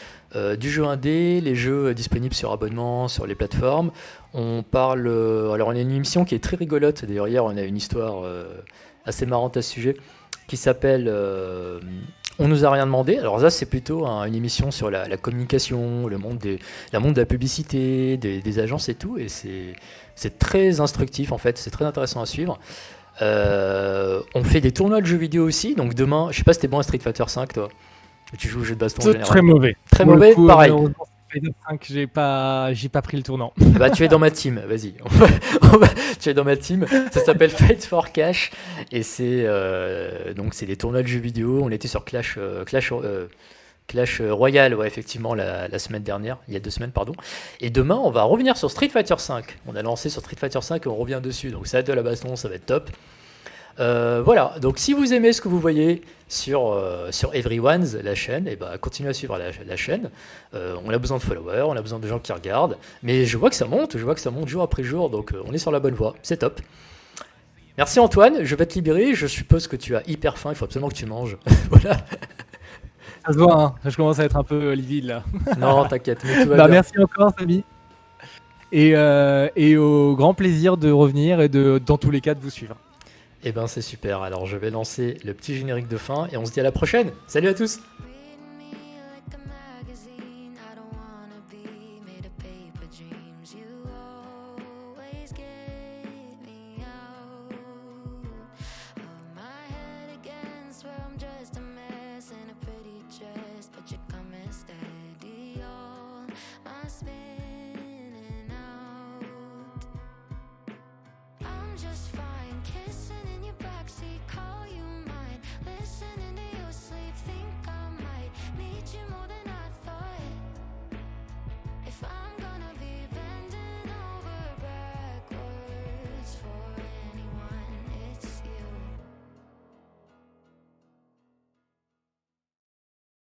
Du jeu indé, les jeux disponibles sur abonnement, sur les plateformes. On parle, alors on a une émission qui est très rigolote, d'ailleurs hier on a une histoire assez marrante à ce sujet, qui s'appelle On nous a rien demandé. Alors ça c'est plutôt une émission sur la communication, le monde de la publicité, des agences et tout, et c'est très instructif en fait, c'est très intéressant à suivre. On fait des tournois de jeux vidéo aussi, donc demain, je sais pas si t'es bon à Street Fighter 5 toi. Tu joues au jeu de baston en C'est général. très mauvais. Très Pour le mauvais, coup, pareil. malheureusement, Street Fighter 5, j'ai pas pris le tournant. Bah tu es dans ma team, vas-y. Tu es dans ma team. Ça s'appelle Fight for Cash et donc c'est des tournois de jeux vidéo. On était sur Clash Royale, ouais, effectivement, la semaine dernière, il y a 2 semaines, pardon. Et demain, on va revenir sur Street Fighter 5. On a lancé sur Street Fighter 5 et on revient dessus. Donc ça va être de la baston, ça va être top. Voilà, donc si vous aimez ce que vous voyez sur Everyone's, la chaîne, et bah, continuez à suivre la chaîne. On a besoin de followers, on a besoin de gens qui regardent. Mais je vois que ça monte jour après jour, donc on est sur la bonne voie, c'est top. Merci Antoine, je vais te libérer. Je suppose que tu as hyper faim, il faut absolument que tu manges. Voilà. Ça se voit, hein. Je commence à être un peu livide là. Non, t'inquiète, mais tout va Bah, bien. merci encore, Samy. Et au grand plaisir de revenir et dans tous les cas de vous suivre. Eh ben c'est super, alors je vais lancer le petit générique de fin et on se dit à la prochaine. Salut à tous! Read me like a magazine. I don't wanna be made of paper dreams. You always get me out of my head again. Swear I'm just a mess in a pretty dress, but you're coming steady on my spin.